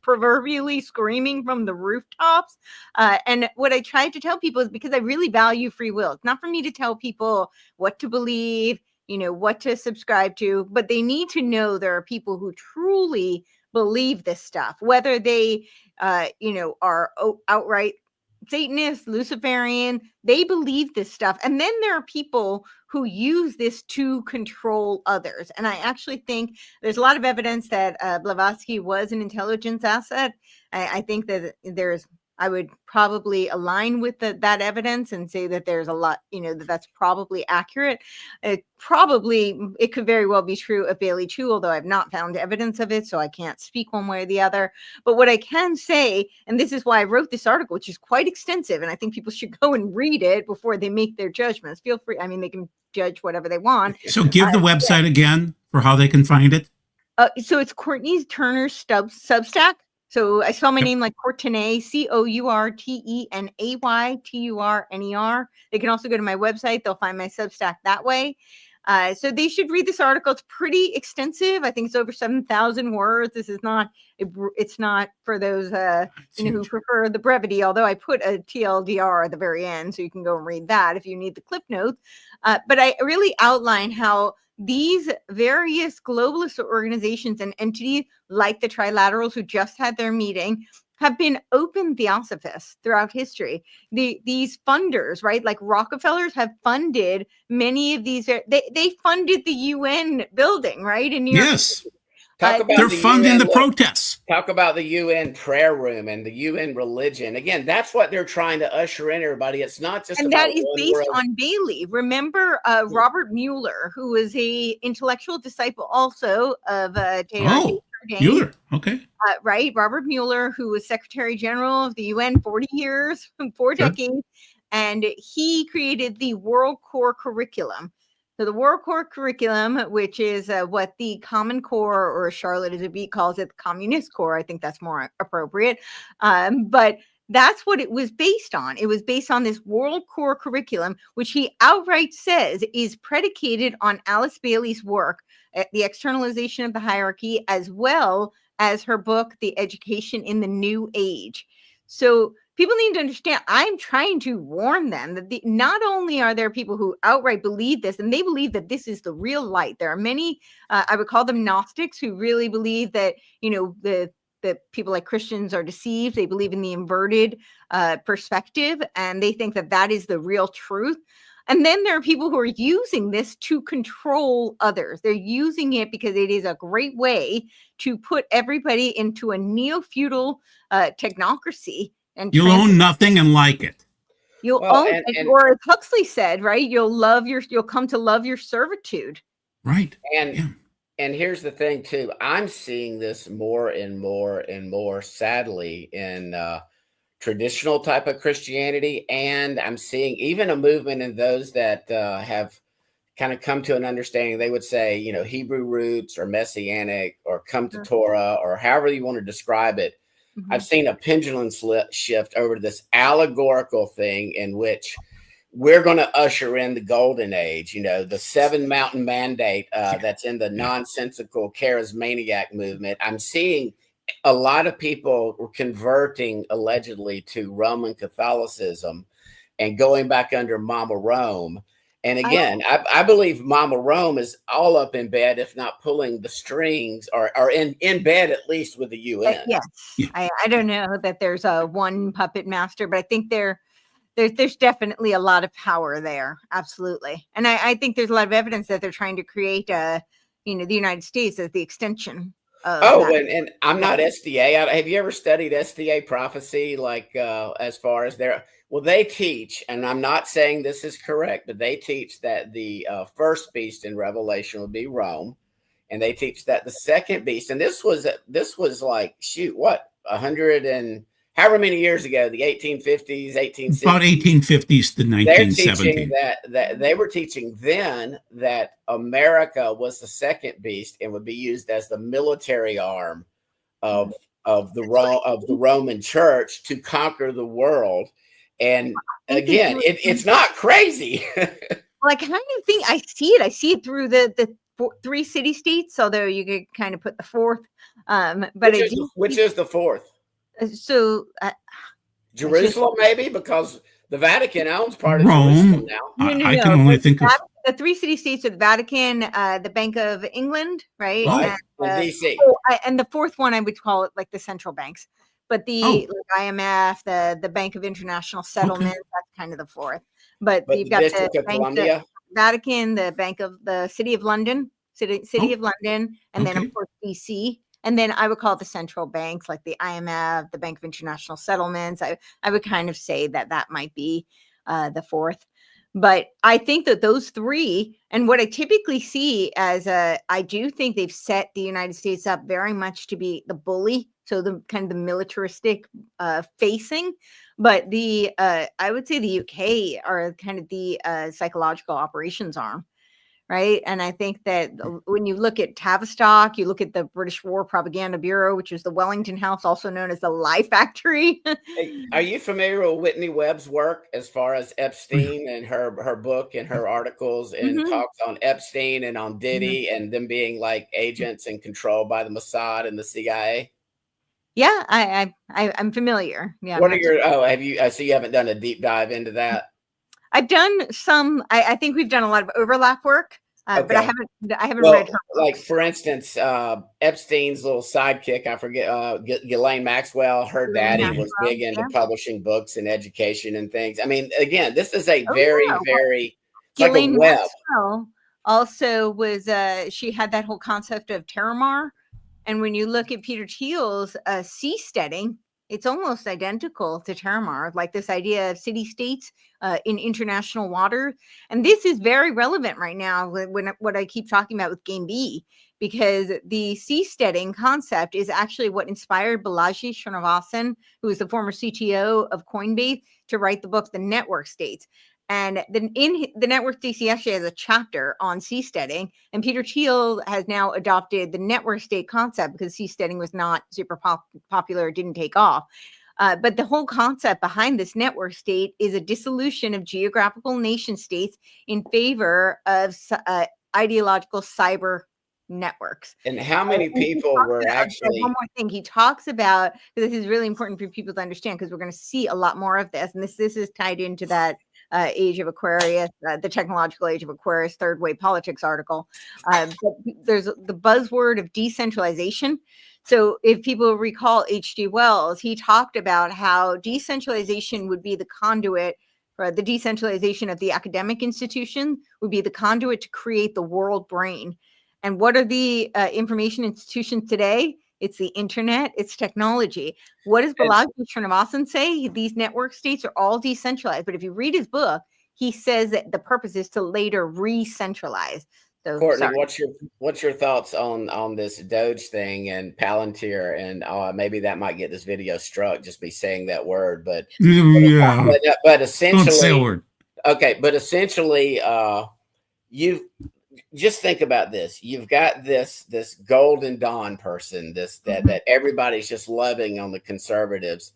proverbially screaming from the rooftops. And what I tried to tell people is because I really value free will. It's not for me to tell people what to believe, what to subscribe to, but they need to know there are people who truly believe this stuff, whether they, are outright Satanist, Luciferian, they believe this stuff. And then there are people who use this to control others. And I actually think there's a lot of evidence that Blavatsky was an intelligence asset. I think that I would probably align with that evidence and say that there's a lot, that's probably accurate. It could very well be true of Bailey too, although I've not found evidence of it, so I can't speak one way or the other. But what I can say, and this is why I wrote this article, which is quite extensive, and I think people should go and read it before they make their judgments. Feel free. I mean, they can judge whatever they want. So give the website again for how they can find it. So it's Courtenay Turner Substack. So I saw my name like Courtenay, Courtenay Turner. They can also go to my website. They'll find my Substack that way. So they should read this article. It's pretty extensive. I think it's over 7,000 words. This is not, it's not for those who prefer the brevity, although I put a TLDR at the very end, so you can go and read that if you need the clip notes. But I really outline how these various globalist organizations and entities like the Trilaterals, who just had their meeting, have been open theosophists throughout history. These funders, right, like Rockefellers, have funded many of these. They funded the UN building, right, in New York. Yes. They're funding the protests. Talk about the UN prayer room and the UN religion. Again, that's what they're trying to usher in, everybody. It's not just and about that is based on Bailey. Remember Robert Mueller, who was a intellectual disciple also of Mueller. Okay. Right. Robert Mueller, who was Secretary General of the UN 40 years, 4 decades. And he created the World Core curriculum. So the World Core curriculum, which is what the Common Core, or Charlotte Elizabeth calls it, the Communist Core. I think that's more appropriate. But that's what it was based on. It was based on this World Core curriculum, which he outright says is predicated on Alice Bailey's work, The Externalization of the Hierarchy, as well as her book, The Education in the New Age. So people need to understand, I'm trying to warn them that not only are there people who outright believe this, and they believe that this is the real light. There are many, I would call them Gnostics, who really believe that, the people like Christians are deceived. They believe in the inverted perspective, and they think that that is the real truth. And then there are people who are using this to control others. They're using it because it is a great way to put everybody into a neo-feudal technocracy. And you'll own nothing and like it. You'll own, or as Huxley said, right? You'll come to love your servitude. Right. And here's the thing too. I'm seeing this more and more and more, sadly, in traditional type of Christianity, and I'm seeing even a movement in those that have kind of come to an understanding. They would say, Hebrew roots or Messianic or come to Torah, or however you want to describe it. Mm-hmm. I've seen a pendulum shift over to this allegorical thing in which we're going to usher in the golden age, the 7 Mountain Mandate that's in the nonsensical charismaniac movement. I'm seeing a lot of people converting allegedly to Roman Catholicism and going back under Mama Rome. And again, I believe Mama Rome is all up in bed, if not pulling the strings, or in bed at least with the UN. Yes, I don't know that there's a one puppet master, but I think there's definitely a lot of power there. Absolutely. And I think there's a lot of evidence that they're trying to create the United States as the extension of and I'm not SDA. Have you ever studied SDA prophecy? Like as far as they teach, and I'm not saying this is correct, but they teach that the first beast in Revelation will be Rome. And they teach that the second beast, and this was like, 100 and however many years ago, the 1850s, 1860s. About 1850s to 1970. That they were teaching then that America was the second beast and would be used as the military arm of the Roman Church to conquer the world. And again, it's not crazy. Well, I kind of think I see it through the 3 city-states, although you could kind of put the fourth. But which is the fourth? So Jerusalem, maybe, because the Vatican owns part of Jerusalem now. No. I can only think of the 3 city-states are the Vatican, the Bank of England, right? And DC. And the fourth one, I would call it like the central banks. But the IMF, the Bank of International Settlements, that's kind of the fourth. But you've got the Vatican, the Bank of the City of London, City of London, and then of course DC. And then I would call it the central banks, like the IMF, the Bank of International Settlements. I would kind of say that might be the fourth. But I think that those 3, and what I typically see as I do think they've set the United States up very much to be the bully, so the kind of the militaristic facing. But I would say the UK are kind of the psychological operations arm. Right. And I think that when you look at Tavistock, you look at the British War Propaganda Bureau, which is the Wellington House, also known as the Lie Factory. Are you familiar with Whitney Webb's work as far as Epstein and her book and her articles and talks on Epstein and on Diddy and them being like agents and controlled by the Mossad and the CIA? Yeah, I'm familiar. Yeah. What are your, have you, I see you haven't done a deep dive into that. I've done some, I think we've done a lot of overlap work, but I haven't read her. Like for instance, Epstein's little sidekick, I forget, Ghislaine Maxwell, her daddy was big into publishing books and education and things. I mean, again, this is a very Ghislaine Maxwell also was, she had that whole concept of Terramar. And when you look at Peter Thiel's seasteading, it's almost identical to Terramar, like this idea of city-states in international water. And this is very relevant right now when what I keep talking about with Game B, because the seasteading concept is actually what inspired Balaji Srinivasan, who is the former CTO of Coinbase, to write the book, The Network States. And then in the network DC actually has a chapter on seasteading, and Peter Thiel has now adopted the network state concept because seasteading was not super popular, it didn't take off. But the whole concept behind this network state is a dissolution of geographical nation states in favor of ideological cyber networks. And how many people were actually... One more thing he talks about, because this is really important for people to understand, because we're going to see a lot more of this, and this is tied into that age of Aquarius, the technological age of Aquarius, third wave politics article. But there's the buzzword of decentralization. So if people recall H.G. Wells, he talked about how decentralization would be the conduit, or the decentralization of the academic institution would be the conduit to create the world brain. And what are the information institutions today? It's the internet, it's technology. What does Balaji Srinivasan say? These network states are all decentralized. But if you read his book, he says that the purpose is to later re-centralize. So, Courtney, what's your thoughts on this Doge thing and Palantir, and maybe that might get this video struck, just be saying that word, but essentially, don't say a word. Okay, but essentially, you just think about this. You've got this Golden Dawn person, that everybody's just loving on the conservatives,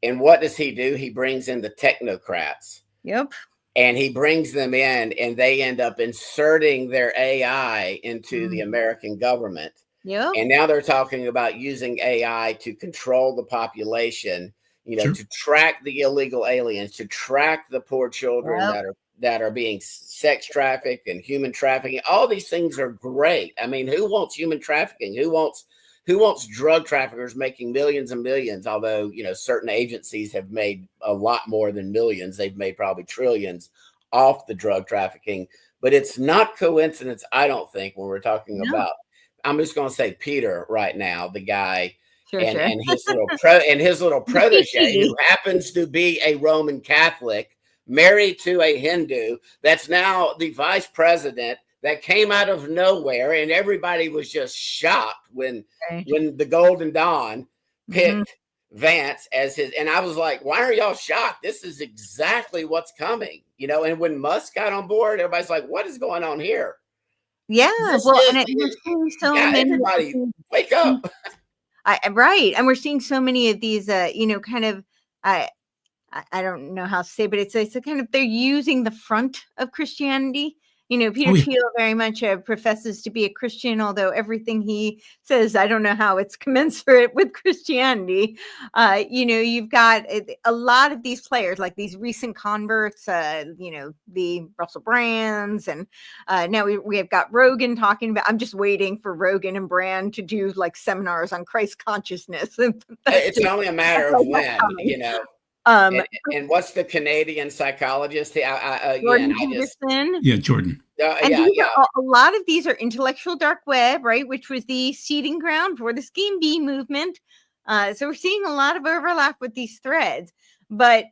and what does he do? He brings in the technocrats. Yep. And he brings them in, and they end up inserting their AI into the American government. Yep. And now they're talking about using AI to control the population, to track the illegal aliens, to track the poor children that are being sex trafficked and human trafficking. All these things are great. I mean, who wants human trafficking? Who wants drug traffickers making millions and millions? Although, certain agencies have made a lot more than millions. They've made probably trillions off the drug trafficking. But it's not coincidence, I don't think, when we're talking about, I'm just going to say Peter right now, the guy, and his little protege, who happens to be a Roman Catholic, married to a Hindu, that's now the vice president, that came out of nowhere, and everybody was just shocked when the Golden Dawn picked Vance as his. And I was like, why are y'all shocked? This is exactly what's coming, And when Musk got on board, everybody's like, what is going on here? Yeah, everybody wake up. Right, and we're seeing so many of these, kind of. I don't know how to say, but it's a kind of, they're using the front of Christianity. Peter Thiel very much professes to be a Christian, although everything he says, I don't know how it's commensurate with Christianity. You've got a lot of these players, like these recent converts, the Russell Brands, and now we have got Rogan talking about, I'm just waiting for Rogan and Brand to do like seminars on Christ consciousness. It's only a matter of when, and what's the Canadian psychologist? Jordan Peterson. Jordan. A lot of these are intellectual dark web, right? Which was the seeding ground for the Scheme B movement. So we're seeing a lot of overlap with these threads. But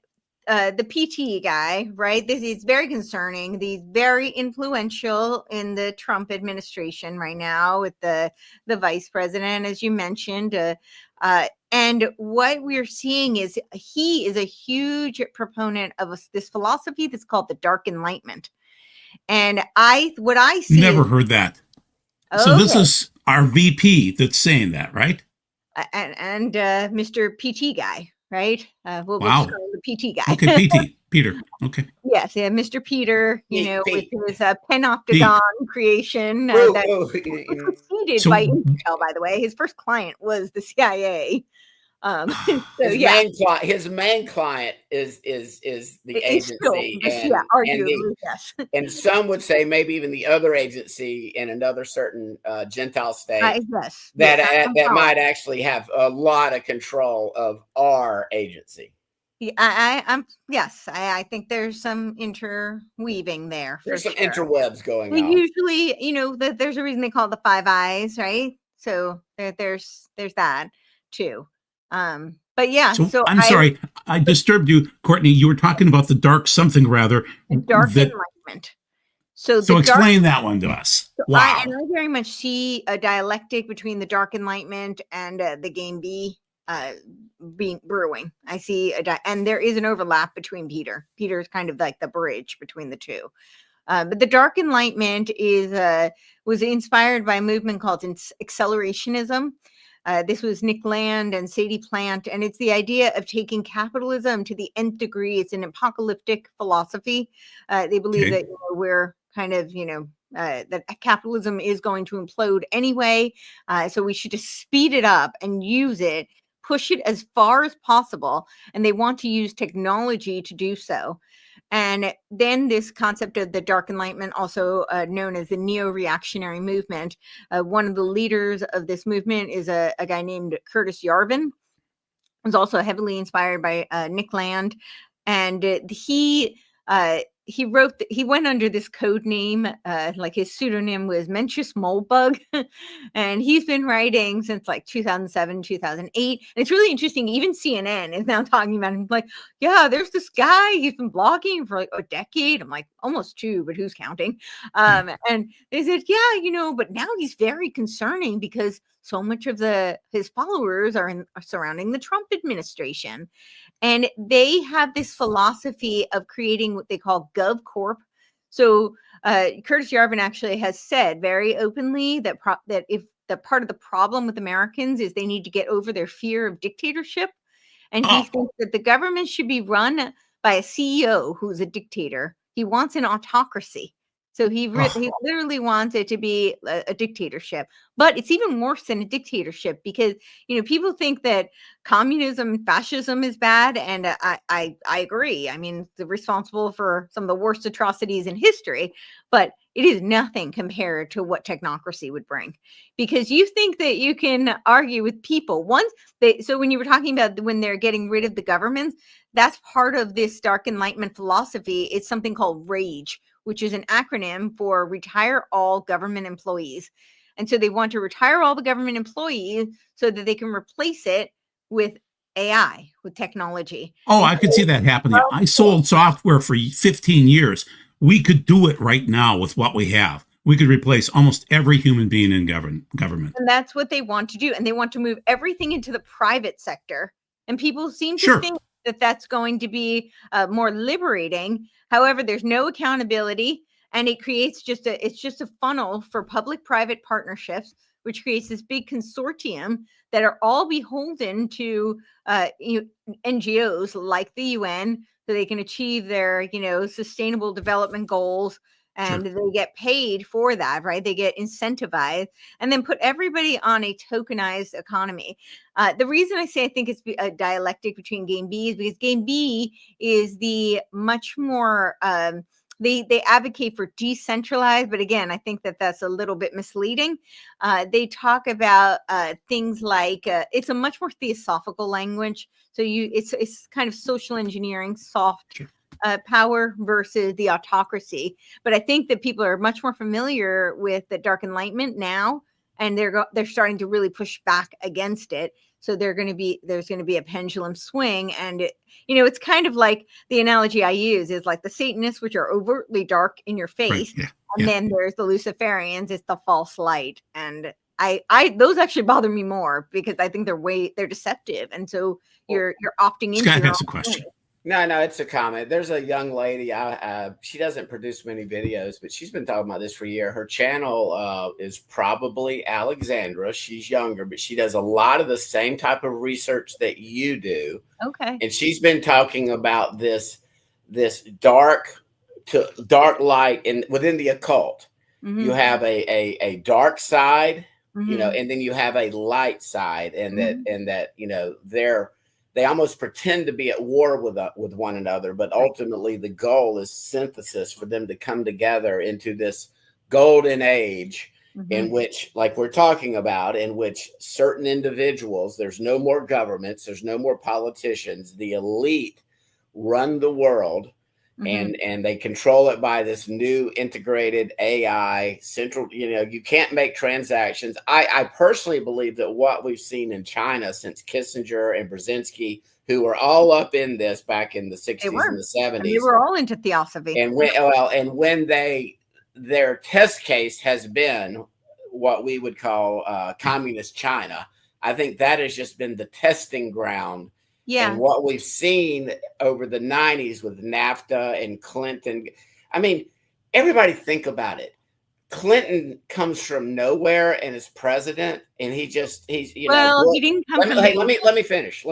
the PT guy, right? This is very concerning. He's very influential in the Trump administration right now with the vice president, as you mentioned. And what we're seeing is he is a huge proponent of this philosophy that's called the Dark Enlightenment. And what I see, never heard that. So this is our VP that's saying that, right? And Mr. PT guy, right? We'll wow. just call him the PT guy. Okay, Peter. Okay. Yes, Mr. Peter. With his panopticon creation that preceded by Intel. By the way, his first client was the CIA. His main client is the agency, and some would say maybe even the other agency in another certain Gentile state that might actually have a lot of control of our agency. Yeah, I think there's some interweaving there. There's some interwebs going on. Usually, there's a reason they call it the Five Eyes, right? So there's that too. But yeah, so I'm sorry, I disturbed you, Courtney. You were talking about the dark something rather. Dark enlightenment. So explain that one to us. Wow. I very much see a dialectic between the dark enlightenment and the Game B brewing. I see and there is an overlap between Peter. Peter is kind of like the bridge between the two. But the Dark Enlightenment was inspired by a movement called accelerationism. This was Nick Land and Sadie Plant, and it's the idea of taking capitalism to the nth degree. It's an apocalyptic philosophy. They believe that we're kind of, that capitalism is going to implode anyway. So we should just speed it up and use it, push it as far as possible. And they want to use technology to do so. And then this concept of the Dark Enlightenment, also known as the neo-reactionary movement. One of the leaders of this movement is a guy named Curtis Yarvin, who's also heavily inspired by Nick Land. And he went under this code name, like his pseudonym was Mencius Moldbug. And he's been writing since like 2007, 2008. And it's really interesting. Even CNN is now talking about him, like, yeah, there's this guy. He's been blogging for like a decade. I'm like, almost 2, but who's counting? And they said, yeah, but now he's very concerning because so much of his followers are surrounding the Trump administration. And they have this philosophy of creating what they call GovCorp. So Curtis Yarvin actually has said very openly that if the part of the problem with Americans is they need to get over their fear of dictatorship. And he thinks that the government should be run by a CEO who's a dictator. He wants an autocracy. So he literally wants it to be a dictatorship. But it's even worse than a dictatorship because, people think that communism and fascism is bad. And I agree. I mean, they're responsible for some of the worst atrocities in history. But it is nothing compared to what technocracy would bring. Because you think that you can argue with people. So when you were talking about when they're getting rid of the governments, that's part of this Dark Enlightenment philosophy. It's something called RAGE, which is an acronym for Retire All Government Employees. And so they want to retire all the government employees so that they can replace it with AI, with technology. Oh, I could see that happening. I sold software for 15 years. We could do it right now with what we have. We could replace almost every human being in government. And that's what they want to do. And they want to move everything into the private sector. And people seem to think that that's going to be more liberating. However, there's no accountability, and it creates it's just a funnel for public-private partnerships, which creates this big consortium that are all beholden to NGOs like the UN, so they can achieve their sustainable development goals. And they get paid for that, right? They get incentivized and then put everybody on a tokenized economy. The reason I say I think it's a dialectic between Game B is because Game B is the much more, they advocate for decentralized, but again, I think that that's a little bit misleading. They talk about things like, it's a much more theosophical language. So it's kind of social engineering, soft power versus the autocracy. But I think that people are much more familiar with the Dark Enlightenment now, and they're starting to really push back against it. So there's going to be a pendulum swing, and it's kind of like the analogy I use is like the Satanists, which are overtly dark in your face, and then there's the Luciferians, it's the false light, and I those actually bother me more because I think they're deceptive, and so you're opting into. Scott has a question. No, it's a comment. There's a young lady. She doesn't produce many videos, but she's been talking about this for a year. Her channel is probably Alexandra. She's younger, but she does a lot of the same type of research that you do. Okay. And she's been talking about this dark light within the occult. Mm-hmm. You have a dark side, mm-hmm. And then you have a light side, and mm-hmm. that they almost pretend to be at war with one another, but ultimately the goal is synthesis for them to come together into this golden age, mm-hmm. in which, like we're talking about, in which certain individuals, there's no more governments, there's no more politicians, the elite run the world, mm-hmm. and they control it by this new integrated AI central. You can't make transactions. I personally believe that what we've seen in China since Kissinger and Brzezinski, who were all up in this back in the 60s and the 70s, they were all into theosophy. And when their test case has been what we would call communist China. I think that has just been the testing ground. Yeah. And what we've seen over the 90s with NAFTA and Clinton, I mean, everybody think about it. Clinton comes from nowhere and is president, and he's he didn't come from. Let me finish.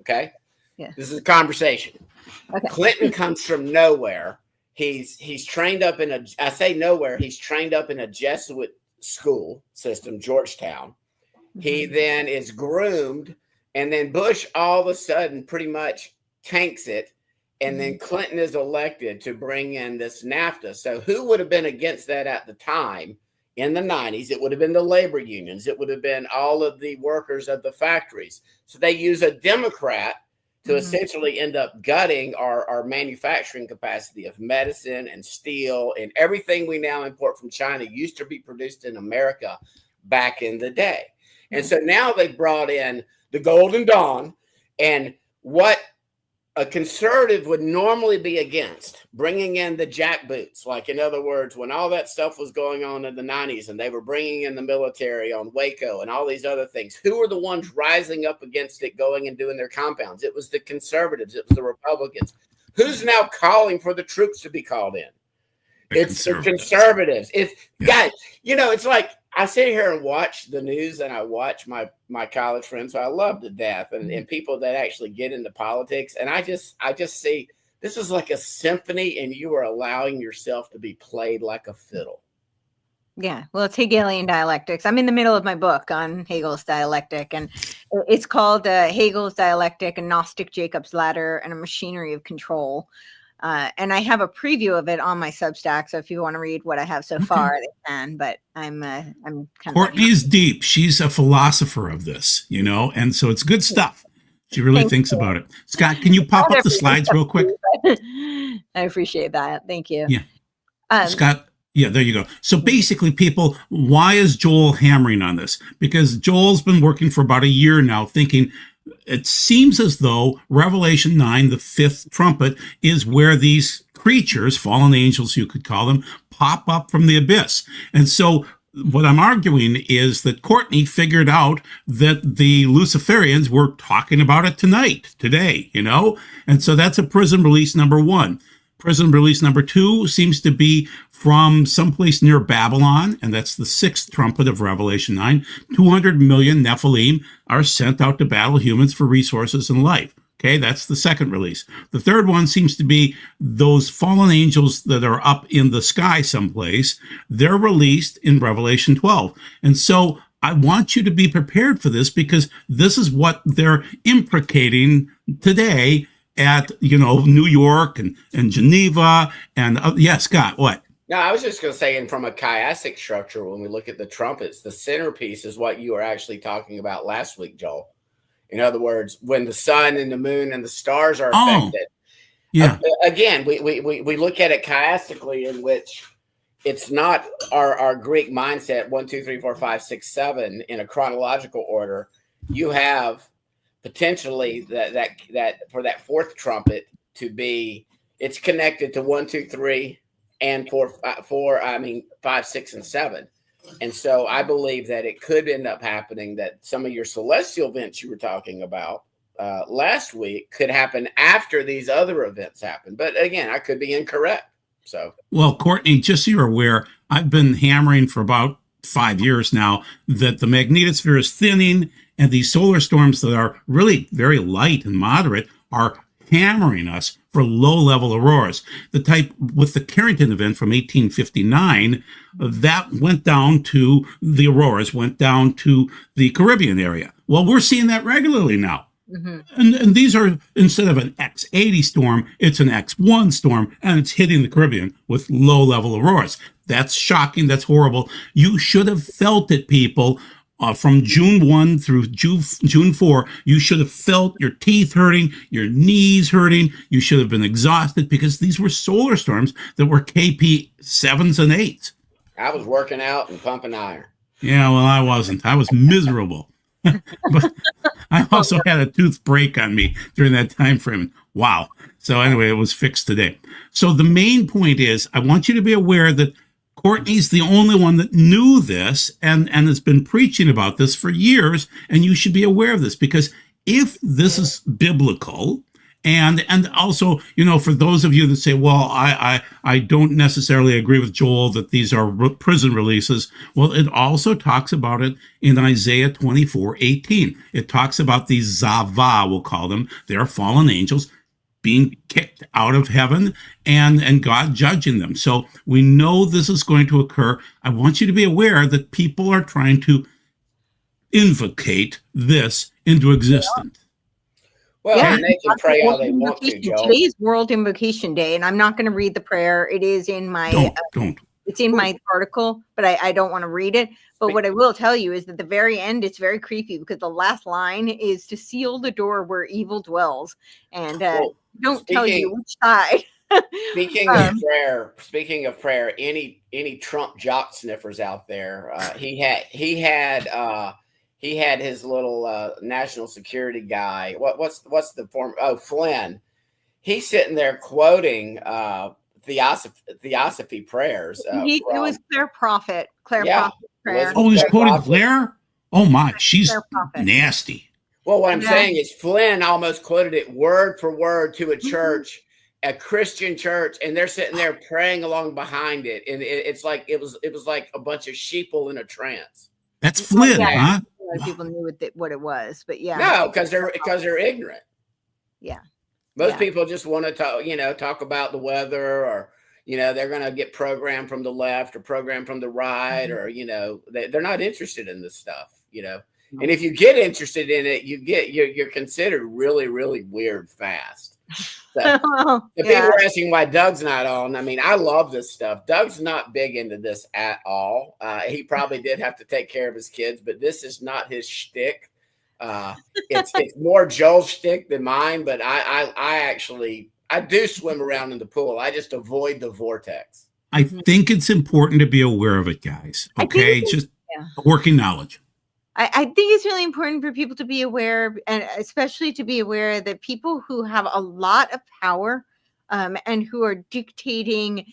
Okay. Yeah. This is a conversation. Okay. Clinton comes from nowhere. He's trained up in I say nowhere. He's trained up in a Jesuit school system, Georgetown. Mm-hmm. He then is groomed, and then Bush all of a sudden pretty much tanks it. And then Clinton is elected to bring in this NAFTA. So who would have been against that at the time in the 90s? It would have been the labor unions. It would have been all of the workers of the factories. So they use a Democrat to essentially end up gutting our manufacturing capacity of medicine and steel, and everything we now import from China used to be produced in America back in the day. And so now they've brought in the Golden Dawn, and what a conservative would normally be against, bringing in the jackboots. Like, in other words, when all that stuff was going on in the 90s and they were bringing in the military on Waco and all these other things, who were the ones rising up against it, going and doing their compounds? It was the conservatives. It was the Republicans. Who's now calling for the troops to be called in? It's the conservatives. Guys, it's like, I sit here and watch the news, and I watch my college friends who I love to death, and people that actually get into politics. And I just see this is like a symphony, and you are allowing yourself to be played like a fiddle. Yeah. Well, it's Hegelian dialectics. I'm in the middle of my book on Hegel's dialectic, and it's called Hegel's Dialectic, a Gnostic Jacob's Ladder, and a Machinery of Control. And I have a preview of it on my Substack. So if you want to read what I have so far, they can. But I'm kind of. Courtney's deep. She's a philosopher of this, and so it's good stuff. She really thinks about it. Scott, can you pop up the slides real quick? I appreciate that. Thank you. Yeah. Scott. Yeah, there you go. So basically, people, why is Joel hammering on this? Because Joel's been working for about a year now thinking, it seems as though Revelation 9, the fifth trumpet, is where these creatures, fallen angels you could call them, pop up from the abyss. And so what I'm arguing is that Courtney figured out that the Luciferians were talking about it today, And so that's a prison release number one. Prison release number two seems to be from someplace near Babylon, and that's the sixth trumpet of Revelation 9. 200 million Nephilim are sent out to battle humans for resources and life. Okay, that's the second release. The third one seems to be those fallen angels that are up in the sky someplace. They're released in Revelation 12. And so I want you to be prepared for this, because this is what they're imprecating today at, New York and Geneva. And Scott, what? No, I was just going to say, and from a chiastic structure, when we look at the trumpets, the centerpiece is what you were actually talking about last week, Joel. In other words, when the sun and the moon and the stars are affected. Yeah. Again, we look at it chiastically, in which it's not our Greek mindset, 1, 2, 3, 4, 5, 6, 7 in a chronological order. You have potentially that for that fourth trumpet to be, it's connected to 1, 2, 3, and 5, 6, and 7. And so I believe that it could end up happening that some of your celestial events you were talking about last week could happen after these other events happen. But again, I could be incorrect. So, well, Courtney, just so you're aware, I've been hammering for about 5 years now that the magnetosphere is thinning, and these solar storms that are really very light and moderate are hammering us for low-level auroras. The type with the Carrington event from 1859, that went down to, the auroras went down to the Caribbean area. Well, we're seeing that regularly now. Mm-hmm. And these are, instead of an X80 storm, it's an X1 storm, and it's hitting the Caribbean with low-level auroras. That's shocking. That's horrible. You should have felt it, people. From June 1 through June 4, you should have felt your teeth hurting, your knees hurting. You should have been exhausted, because these were solar storms that were KP 7s and 8s. I was working out and pumping iron. Yeah, well, I wasn't. I was miserable. But I also had a tooth break on me during that time frame. Wow. So anyway, it was fixed today. So the main point is, I want you to be aware that Courtney's the only one that knew this and has been preaching about this for years, and you should be aware of this, because if this is biblical, and also, for those of you that say, well, I don't necessarily agree with Joel that these are prison releases. Well, it also talks about it in Isaiah 24:18. It talks about these Zava, we'll call them. They're fallen angels being kicked out of heaven and God judging them. So we know this is going to occur. I want you to be aware that people are trying to invocate this into existence. Well, and they can pray all they want to, Joel. Today is World Invocation Day, and I'm not going to read the prayer. It is in my don't. It's in my article, but I don't want to read it. But what I will tell you is that the very end, it's very creepy, because the last line is to seal the door where evil dwells, and don't tell you which side. Speaking of prayer, any Trump jock sniffers out there? He had his little national security guy. What's the form? Oh, Flynn. He's sitting there quoting theosophy prayers. It was Claire Prophet. Prophet prayer. Oh, he's quoting Claire? Oh my, she's nasty. Well, what I'm saying is Flynn almost quoted it word for word to a church, a Christian church, and they're sitting there praying along behind it, and it's like it was like a bunch of sheeple in a trance. That's Flynn, huh? A lot of people knew what it was, but no, because they're ignorant. Yeah, most people just want to talk about the weather, or they're going to get programmed from the left or programmed from the right, or they're not interested in this stuff. And if you get interested in it, you're considered really, really weird fast. So, people are asking why Doug's not on. I mean, I love this stuff. Doug's not big into this at all. He probably did have to take care of his kids, but this is not his shtick. It's more Joel's shtick than mine. But I do swim around in the pool. I just avoid the vortex. I think it's important to be aware of it, guys. Okay, just working knowledge. I think it's really important for people to be aware, and especially to be aware that people who have a lot of power and who are dictating,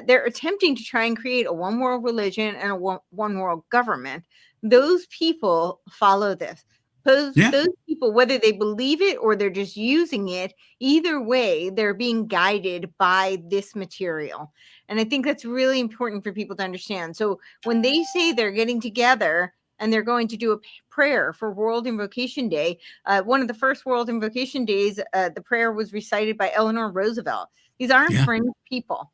they're attempting to try and create a one world religion and a one world government. Those people follow this. Those people, whether they believe it or they're just using it, either way, they're being guided by this material. And I think that's really important for people to understand. So when they say they're getting together and they're going to do a prayer for World Invocation Day, one of the first World Invocation Days, the prayer was recited by Eleanor Roosevelt. These aren't fringe people,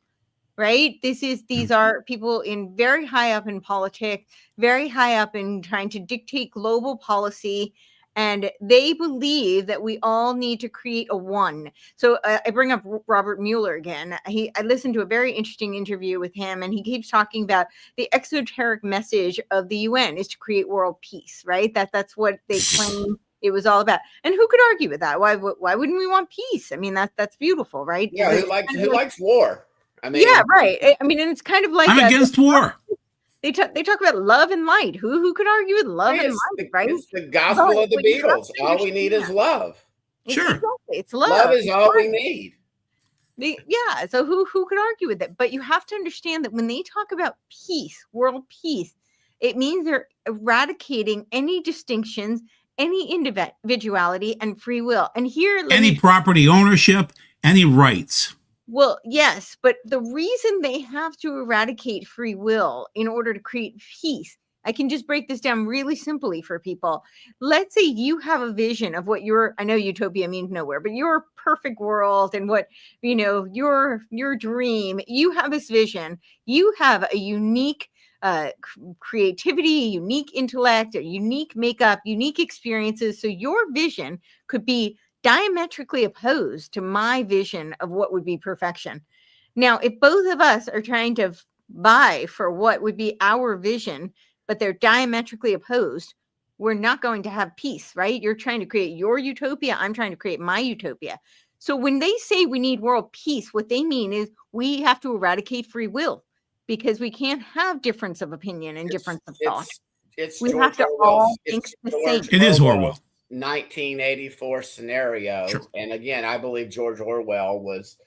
right? These are people in very high up in politics, very high up in trying to dictate global policy. And they believe that we all need to create a one. So I bring up Robert Mueller again. I listened to a very interesting interview with him, and he keeps talking about the exoteric message of the UN is to create world peace, right? That's what they claim it was all about. And who could argue with that? Why wouldn't we want peace? I mean, that's beautiful, right? Yeah, who likes war? I mean, yeah, right. I mean, and it's kind of like I'm against war. They talk about love and light. Who could argue with love and light, right? It's the gospel of the Beatles. All we need is love. Sure. Exactly. It's love. Love is all we need. So who could argue with it? But you have to understand that when they talk about peace, world peace, it means they're eradicating any distinctions, any individuality, and free will. And here, any property ownership, any rights. Well, yes, but the reason they have to eradicate free will in order to create peace, I can just break this down really simply for people. Let's say you have a vision of what I know utopia means nowhere, but your perfect world and what, your dream, you have this vision, you have a unique creativity, a unique intellect, a unique makeup, unique experiences. So your vision could be diametrically opposed to my vision of what would be perfection. Now, if both of us are trying to vie for what would be our vision, but they're diametrically opposed, we're not going to have peace, right? You're trying to create your utopia. I'm trying to create my utopia. So when they say we need world peace, what they mean is we have to eradicate free will, because we can't have difference of opinion and difference of thought. We have to all think the same. It is Orwell. 1984 scenario. Sure. And again, I believe George Orwell was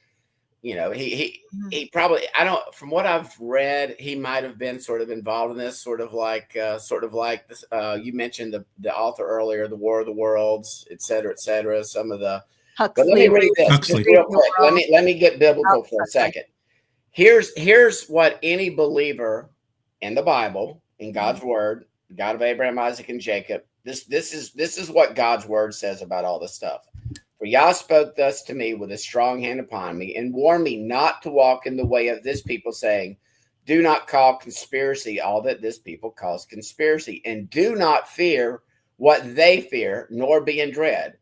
he probably, I don't, from what I've read, he might have been sort of involved in this, sort of like this. You mentioned the author earlier, The War of the Worlds, et cetera, some of the. But let me read this just real quick. Let me get biblical for a second. Here's what any believer in the Bible, in God's word, God of Abraham, Isaac, and Jacob. This is what God's word says about all this stuff. For Yah spoke thus to me with a strong hand upon me, and warned me not to walk in the way of this people, saying, do not call conspiracy all that this people calls conspiracy, and do not fear what they fear, nor be in dread.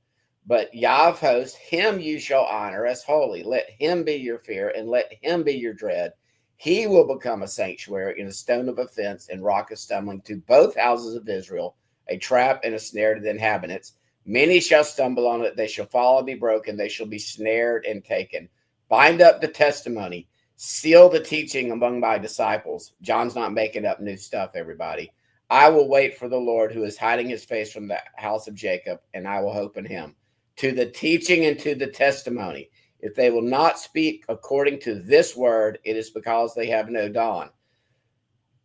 But Yah of hosts, him you shall honor as holy. Let him be your fear, and let him be your dread. He will become a sanctuary and a stone of offense and rock of stumbling to both houses of Israel, a trap and a snare to the inhabitants. Many shall stumble on it. They shall fall and be broken. They shall be snared and taken. Bind up the testimony. Seal the teaching among my disciples. John's not making up new stuff, everybody. I will wait for the Lord who is hiding his face from the house of Jacob, and I will hope in him. To the teaching and to the testimony. If they will not speak according to this word, it is because they have no dawn.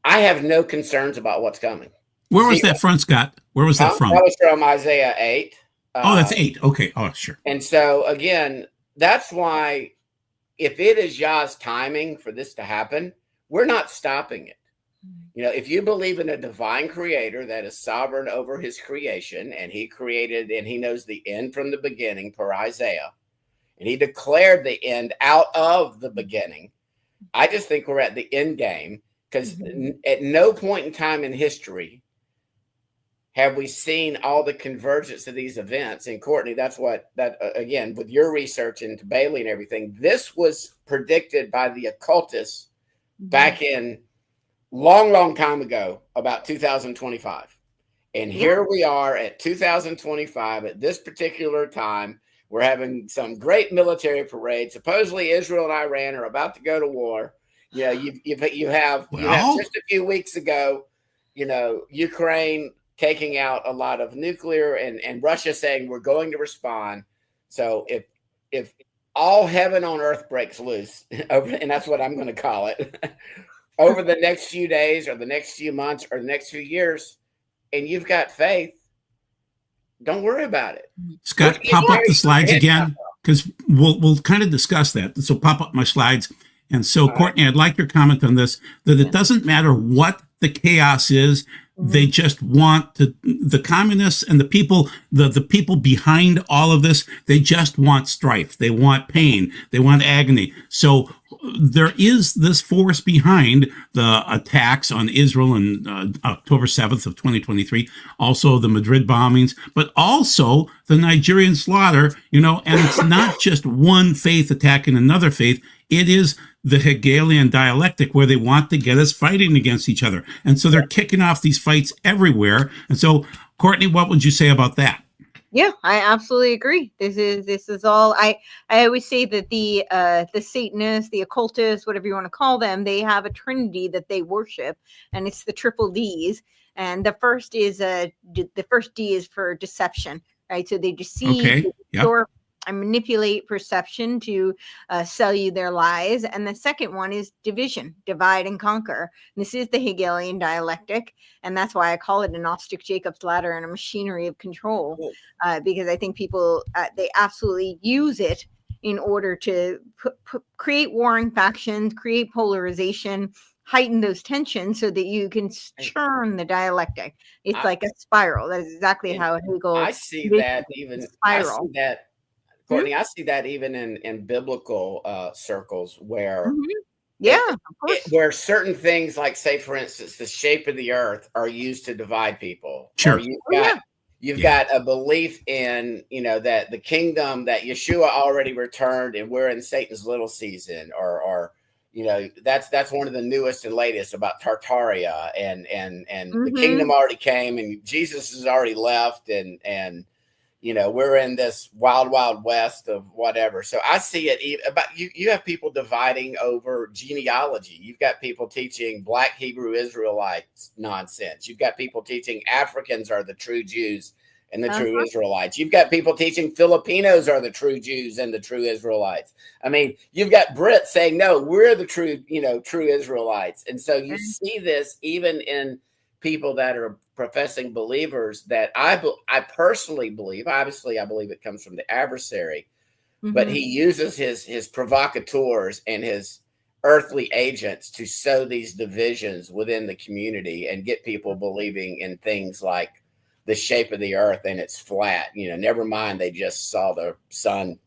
I have no concerns about what's coming. Where was that from, Scott? Where was that from? That was from Isaiah 8. That's 8. Okay. Oh, sure. And so, again, that's why if it is Yah's timing for this to happen, we're not stopping it. If you believe in a divine creator that is sovereign over his creation, and he created and he knows the end from the beginning per Isaiah, and he declared the end out of the beginning, I just think we're at the end game, because at no point in time in history have we seen all the convergence of these events. And Courtney, again, with your research into Bailey and everything, this was predicted by the occultists back in long time ago, about 2025. And here we are at 2025 at this particular time. We're having some great military parade. Supposedly Israel and Iran are about to go to war. You have just a few weeks ago, Ukraine taking out a lot of nuclear, and Russia saying we're going to respond. So if all heaven on earth breaks loose, and that's what I'm going to call it, over the next few days or the next few months or the next few years, and you've got faith, don't worry about it. Scott, pop up the slides again, because we'll kind of discuss that. So pop up my slides. And so, Courtney, I'd like your comment on this, that it doesn't matter what the chaos is. They just want the communists and the people behind all of this, they just want strife. They want pain. They want agony. So there is this force behind the attacks on Israel on October 7th of 2023, also the Madrid bombings, but also the Nigerian slaughter, and it's not just one faith attacking another faith. It is the Hegelian dialectic where they want to get us fighting against each other. And so they're kicking off these fights everywhere. And so, Courtney, what would you say about that? Yeah, I absolutely agree. This is all. I always say that the Satanists, the occultists, whatever you want to call them, they have a trinity that they worship, and it's the triple D's. And the first D is for deception, right? So they deceive, and manipulate perception to sell you their lies. And the second one is division, divide and conquer. And this is the Hegelian dialectic. And that's why I call it a Gnostic Jacob's ladder and a machinery of control, because I think people, they absolutely use it in order to create warring factions, create polarization, heighten those tensions so that you can churn the dialectic. It's like a spiral. That is exactly how Hegel. I see that even. Spiral. I see that. Courtney, I see that even in biblical circles where, of course, where certain things, like say, for instance, the shape of the earth are used to divide people. Sure. Or you've got a belief in, that the kingdom, that Yeshua already returned and we're in Satan's little season, or that's one of the newest and latest about Tartaria, and the kingdom already came and Jesus has already left, and we're in this wild west of whatever. So I see it about you have people dividing over genealogy. You've got people teaching Black Hebrew Israelites nonsense. You've got people teaching Africans are the true Jews and the true Israelites. You've got people teaching Filipinos are the true Jews and the true Israelites. I mean, you've got Brits saying, no, we're the true, true Israelites. And so you see this even in people that are professing believers that I personally believe, obviously I believe it comes from the adversary, but he uses his provocateurs and his earthly agents to sow these divisions within the community and get people believing in things like the shape of the earth and it's flat. Never mind they just saw the sun,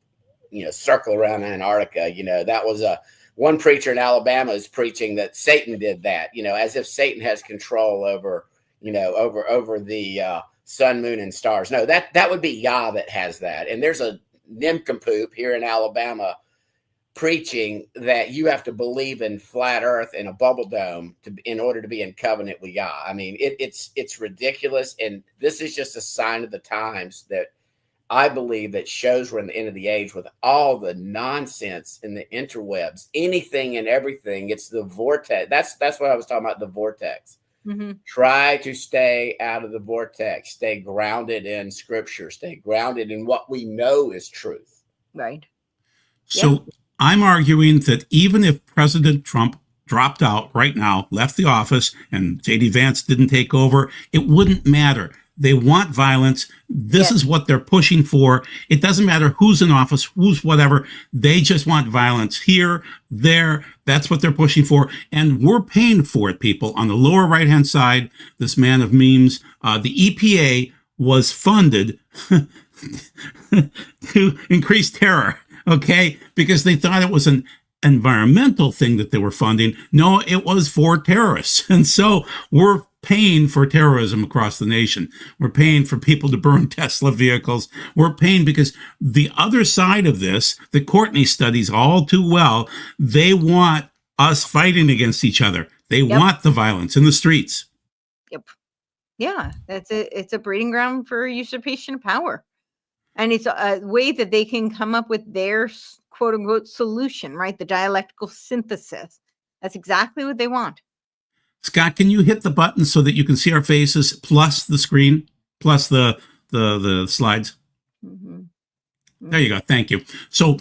circle around Antarctica. That was one preacher in Alabama is preaching that Satan did that, as if Satan has control over, over the sun, moon, and stars. No, that would be Yah that has that. And there's a nincompoop here in Alabama preaching that you have to believe in flat earth and a bubble dome in order to be in covenant with Yah. I mean, it's ridiculous. And this is just a sign of the times that I believe that shows we're in the end of the age with all the nonsense in the interwebs, anything and everything. It's the vortex. That's what I was talking about, the vortex. Try to stay out of the vortex, stay grounded in scripture, stay grounded in what we know is truth. Right. So I'm arguing that even if President Trump dropped out right now, left the office, and J.D. Vance didn't take over, it wouldn't matter. They want violence. This is what they're pushing for. It doesn't matter who's in office, who's whatever. They just want violence here, there. That's what they're pushing for. And we're paying for it, people. On the lower right-hand side, this man of memes, the EPA was funded to increase terror, okay? Because they thought it was an environmental thing that they were funding. No, it was for terrorists. And so we're paying for terrorism across the nation. We're paying for people to burn Tesla vehicles. We're paying because the other side of this, the Courtenay studies all too well, they want us fighting against each other. They want the violence in the streets. Yeah, it's a breeding ground for usurpation of power. And it's a way that they can come up with their quote unquote solution, right? The dialectical synthesis. That's exactly what they want. Scott, can you hit the button so that you can see our faces plus the screen, plus the slides? There you go. Thank you. So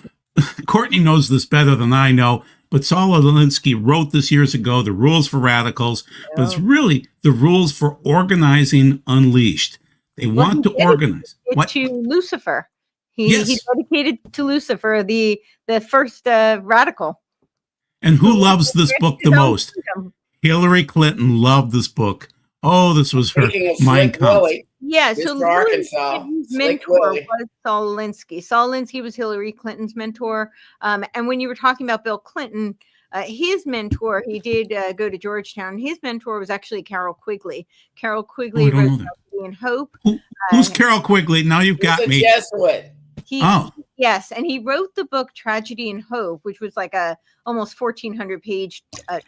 Courtenay knows this better than I know, but Saul Alinsky wrote this years ago, The Rules for Radicals, but it's really the rules for organizing unleashed. They want to organize. To Lucifer. He dedicated to Lucifer, the first radical. And who loves this book the most? Hillary Clinton loved this book. Oh, this was her Mein Kampf. Yeah, so Arkansas, his mentor was Saul Alinsky. Saul Alinsky was Hillary Clinton's mentor. And when you were talking about Bill Clinton, his mentor, he did go to Georgetown. His mentor was actually Carol Quigley. Carol Quigley wrote Tragedy and Hope. Who's Carol Quigley? Now you've got me. Jesuit. Yes, and he wrote the book Tragedy and Hope, which was like a almost 1,400 page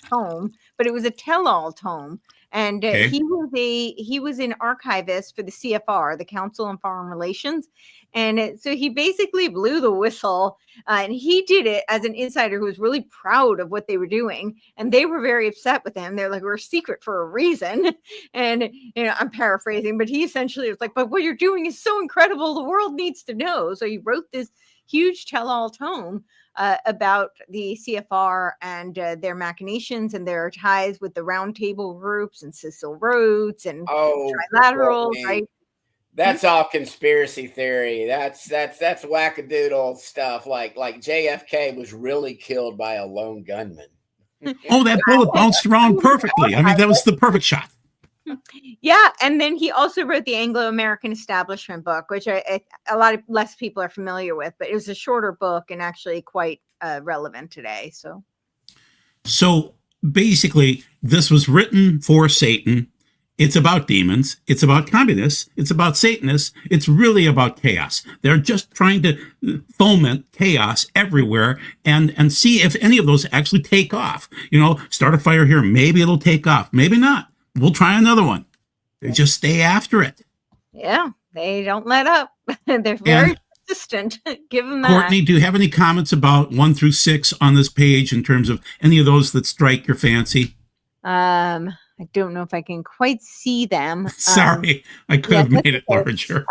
tome, but it was a tell-all tome. And he was an archivist for the CFR, the Council on Foreign Relations. And so he basically blew the whistle, and he did it as an insider who was really proud of what they were doing. And they were very upset with him. They're like, we're secret for a reason. And, I'm paraphrasing, but he essentially was like, but what you're doing is so incredible. The world needs to know. So he wrote this huge tell-all tome about the CFR and their machinations and their ties with the roundtable groups and Cecil Rhodes and trilaterals, right? That's all conspiracy theory. That's wackadoodle stuff. Like JFK was really killed by a lone gunman. Oh, that bullet bounced around perfectly. I mean, that was the perfect shot. Yeah, and then he also wrote the Anglo-American Establishment book, which a lot of less people are familiar with, but it was a shorter book and actually quite relevant today. So basically, this was written for Satan. It's about demons. It's about communists. It's about Satanists. It's really about chaos. They're just trying to foment chaos everywhere and see if any of those actually take off. Start a fire here. Maybe it'll take off. Maybe not. We'll try another one. They just stay after it. Yeah, they don't let up. They're very persistent. Give them that. Courtenay, do you have any comments about 1 through 6 on this page in terms of any of those that strike your fancy? I don't know if I can quite see them. Sorry, I could have made it larger.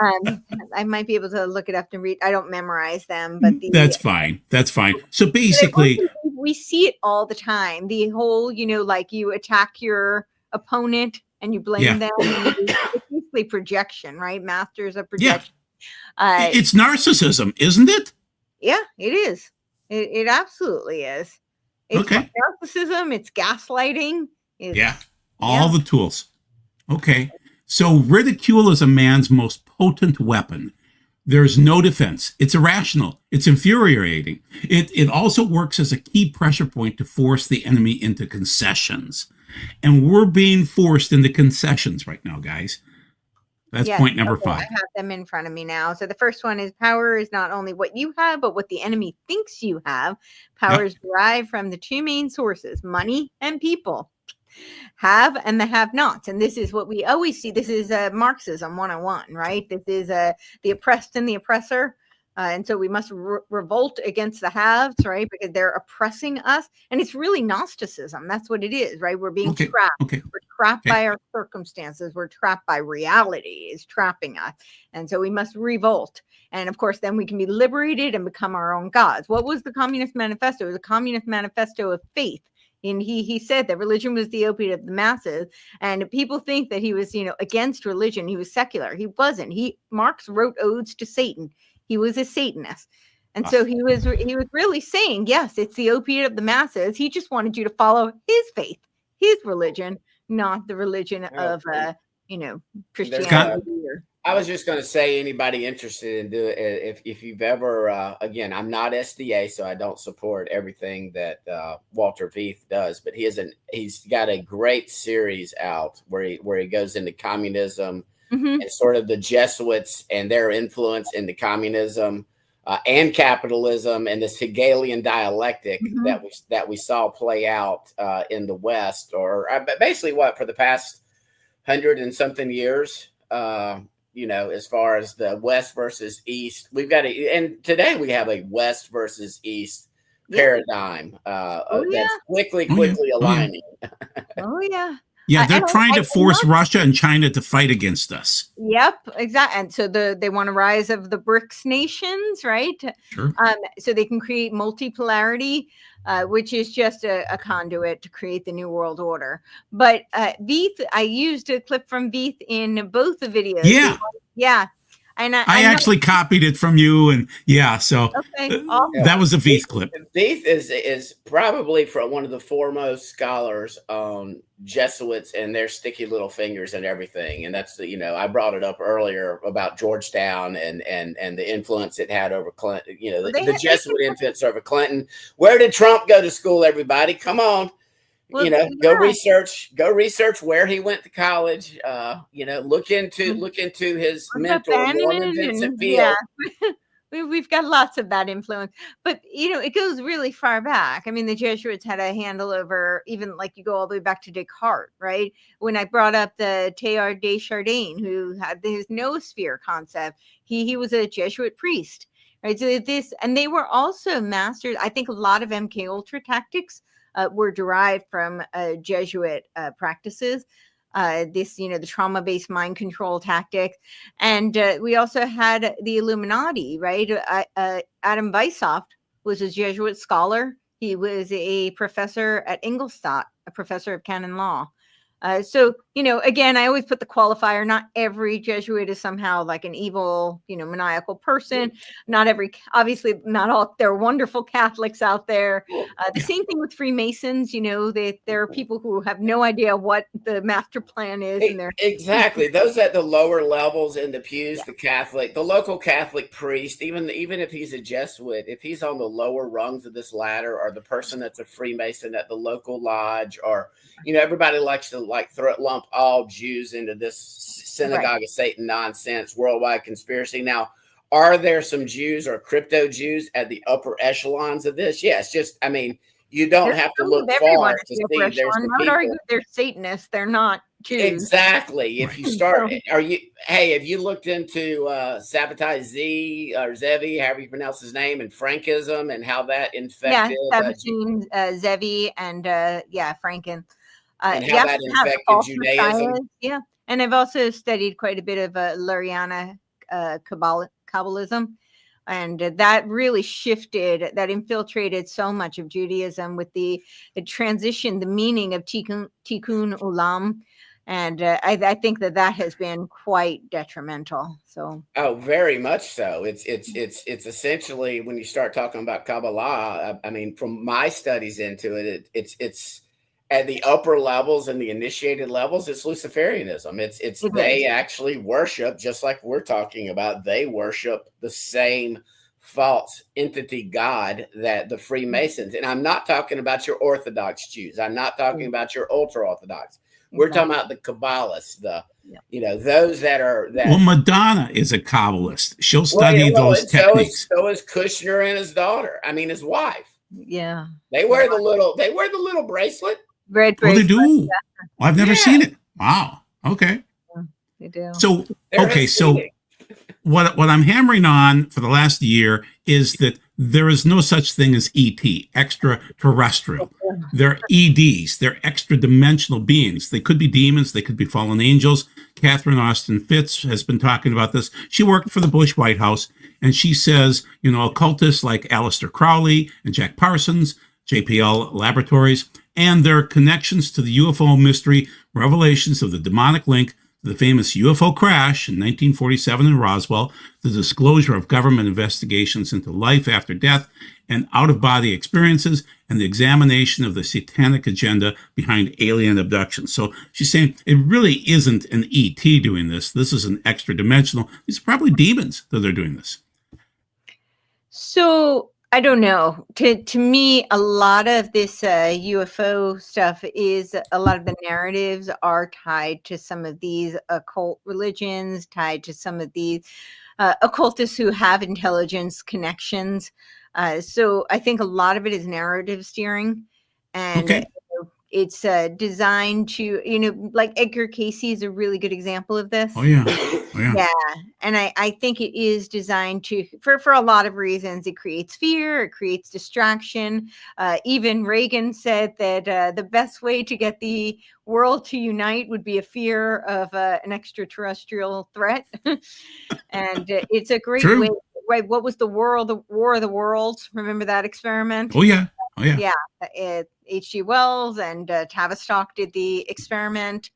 I might be able to look it up and read. I don't memorize them, but That's fine. That's fine. So basically, we see it all the time. The whole, like you attack your opponent and you blame them. It's basically projection, right? Masters of projection. Yeah. It's narcissism, isn't it? Yeah, it is. It absolutely is. It's narcissism. It's gaslighting. All the tools. Okay. So ridicule is a man's most potent weapon. There's no defense. It's irrational. It's infuriating. It also works as a key pressure point to force the enemy into concessions. And we're being forced into concessions right now, guys. That's point number 5. I have them in front of me now. So the first one is power is not only what you have, but what the enemy thinks you have. Power is derived from the two main sources, money and people. Have and the have-nots. And this is what we always see. This is Marxism 101, right? This is the oppressed and the oppressor. And so we must revolt against the haves, right? Because they're oppressing us. And it's really Gnosticism. That's what it is, right? We're being trapped. We're trapped by our circumstances. We're trapped by reality is trapping us. And so we must revolt. And of course, then we can be liberated and become our own gods. What was the Communist Manifesto? It was a Communist Manifesto of faith. And he said that religion was the opiate of the masses. And people think that he was, against religion. He was secular. He wasn't. Marx wrote odes to Satan. He was a Satanist. And so he was really saying, yes, it's the opiate of the masses. He just wanted you to follow his faith, his religion, not the religion of, Christianity. I was just going to say, anybody interested in doing it, if you've ever, again, I'm not SDA, so I don't support everything that Walter Veith does, but he's got a great series out where he goes into communism and sort of the Jesuits and their influence into communism and capitalism and this Hegelian dialectic that we saw play out in the West, or basically for the past 100 and something years. As far as the West versus East, and today we have a West versus East paradigm that's quickly aligning. Yeah, they're trying to force Russia and China to fight against us. Yep, exactly. And so they want a rise of the BRICS nations, right? Sure. So they can create multipolarity, which is just a conduit to create the New World Order. But Veith, I used a clip from Veith in both the videos. Yeah. And I actually copied it from you, and awesome. That was a Veith clip. Veith is probably one of the foremost scholars on Jesuits and their sticky little fingers and everything. And that's I brought it up earlier about Georgetown and the influence it had over Clinton. The Jesuit influence over Clinton. Where did Trump go to school? Everybody, come on. Go research where he went to college. Look into his mentor, Norman Vincent Peale. We've got lots of that influence, but it goes really far back. I mean, the Jesuits had a handle over, even like you go all the way back to Descartes, right? When I brought up the Teilhard de Chardin, who had his noosphere concept, he was a Jesuit priest, right? So and they were also masters. I think a lot of MK Ultra tactics were derived from Jesuit practices. The trauma-based mind control tactic. And we also had the Illuminati, right? Adam Weishaupt was a Jesuit scholar. He was a professor at Ingolstadt, a professor of canon law. So, again, I always put the qualifier, not every Jesuit is somehow like an evil, maniacal person. Obviously not all, there are wonderful Catholics out there. Same thing with Freemasons, there are people who have no idea what the master plan is. Exactly. Those at the lower levels in the pews, the local Catholic priest, even if he's a Jesuit, if he's on the lower rungs of this ladder, or the person that's a Freemason at the local lodge, or, everybody likes to lump all Jews into this synagogue of Satan nonsense, worldwide conspiracy. Now, are there some Jews or crypto Jews at the upper echelons of this? Yes. You don't have to look far to see there's the people. Argue they're Satanists. They're not Jews. Exactly. If you start, have you looked into Sabbatai Z or Zevi, however you pronounce his name, and Frankism and how that infected? Sabbatai, Zevi, and Franken. And how that infected Judaism. Yeah. And I've also studied quite a bit of Lariana Kabbalism. And that really shifted, that infiltrated so much of Judaism with it transitioned the meaning of tikkun olam. And I think that has been quite detrimental. So, oh, very much so. It's essentially, when you start talking about Kabbalah, I mean, from my studies into it, it's at the upper levels and the initiated levels, it's Luciferianism. It's they actually worship, just like we're talking about. They worship the same false entity God that the Freemasons. And I'm not talking about your Orthodox Jews. I'm not talking about your ultra Orthodox. We're talking about the Kabbalists, those that are. Well, Madonna is a Kabbalist. She'll study those techniques. So is Kushner and his daughter. I mean, his wife. Yeah, they wear the little bracelet. Red bracelet. Oh, they do. Yeah. Well, I've never seen it. Wow. Okay. Yeah, they do. So what I'm hammering on for the last year is that there is no such thing as ET, extraterrestrial. They're EDs. They're extra-dimensional beings. They could be demons. They could be fallen angels. Catherine Austin Fitz has been talking about this. She worked for the Bush White House, and she says, occultists like Aleister Crowley and Jack Parsons, JPL Laboratories, and their connections to the UFO mystery, revelations of the demonic link to the famous UFO crash in 1947 in Roswell, the disclosure of government investigations into life after death and out-of-body experiences, and the examination of the satanic agenda behind alien abductions. So she's saying it really isn't an ET doing this. This is an extra-dimensional. These are probably demons that are doing this. So I don't know. To me, a lot of this UFO stuff is, a lot of the narratives are tied to some of these occult religions, tied to some of these occultists who have intelligence connections. So I think a lot of it is narrative steering, and it's designed to, like Edgar Casey is a really good example of this. Oh yeah. Yeah. And I think it is designed to, for a lot of reasons. It creates fear, it creates distraction. Even Reagan said that the best way to get the world to unite would be a fear of an extraterrestrial threat. And it's a great way. Right. What was the War of the Worlds? Remember that experiment? Oh yeah. Yeah. H.G. Wells and Tavistock did the experiment.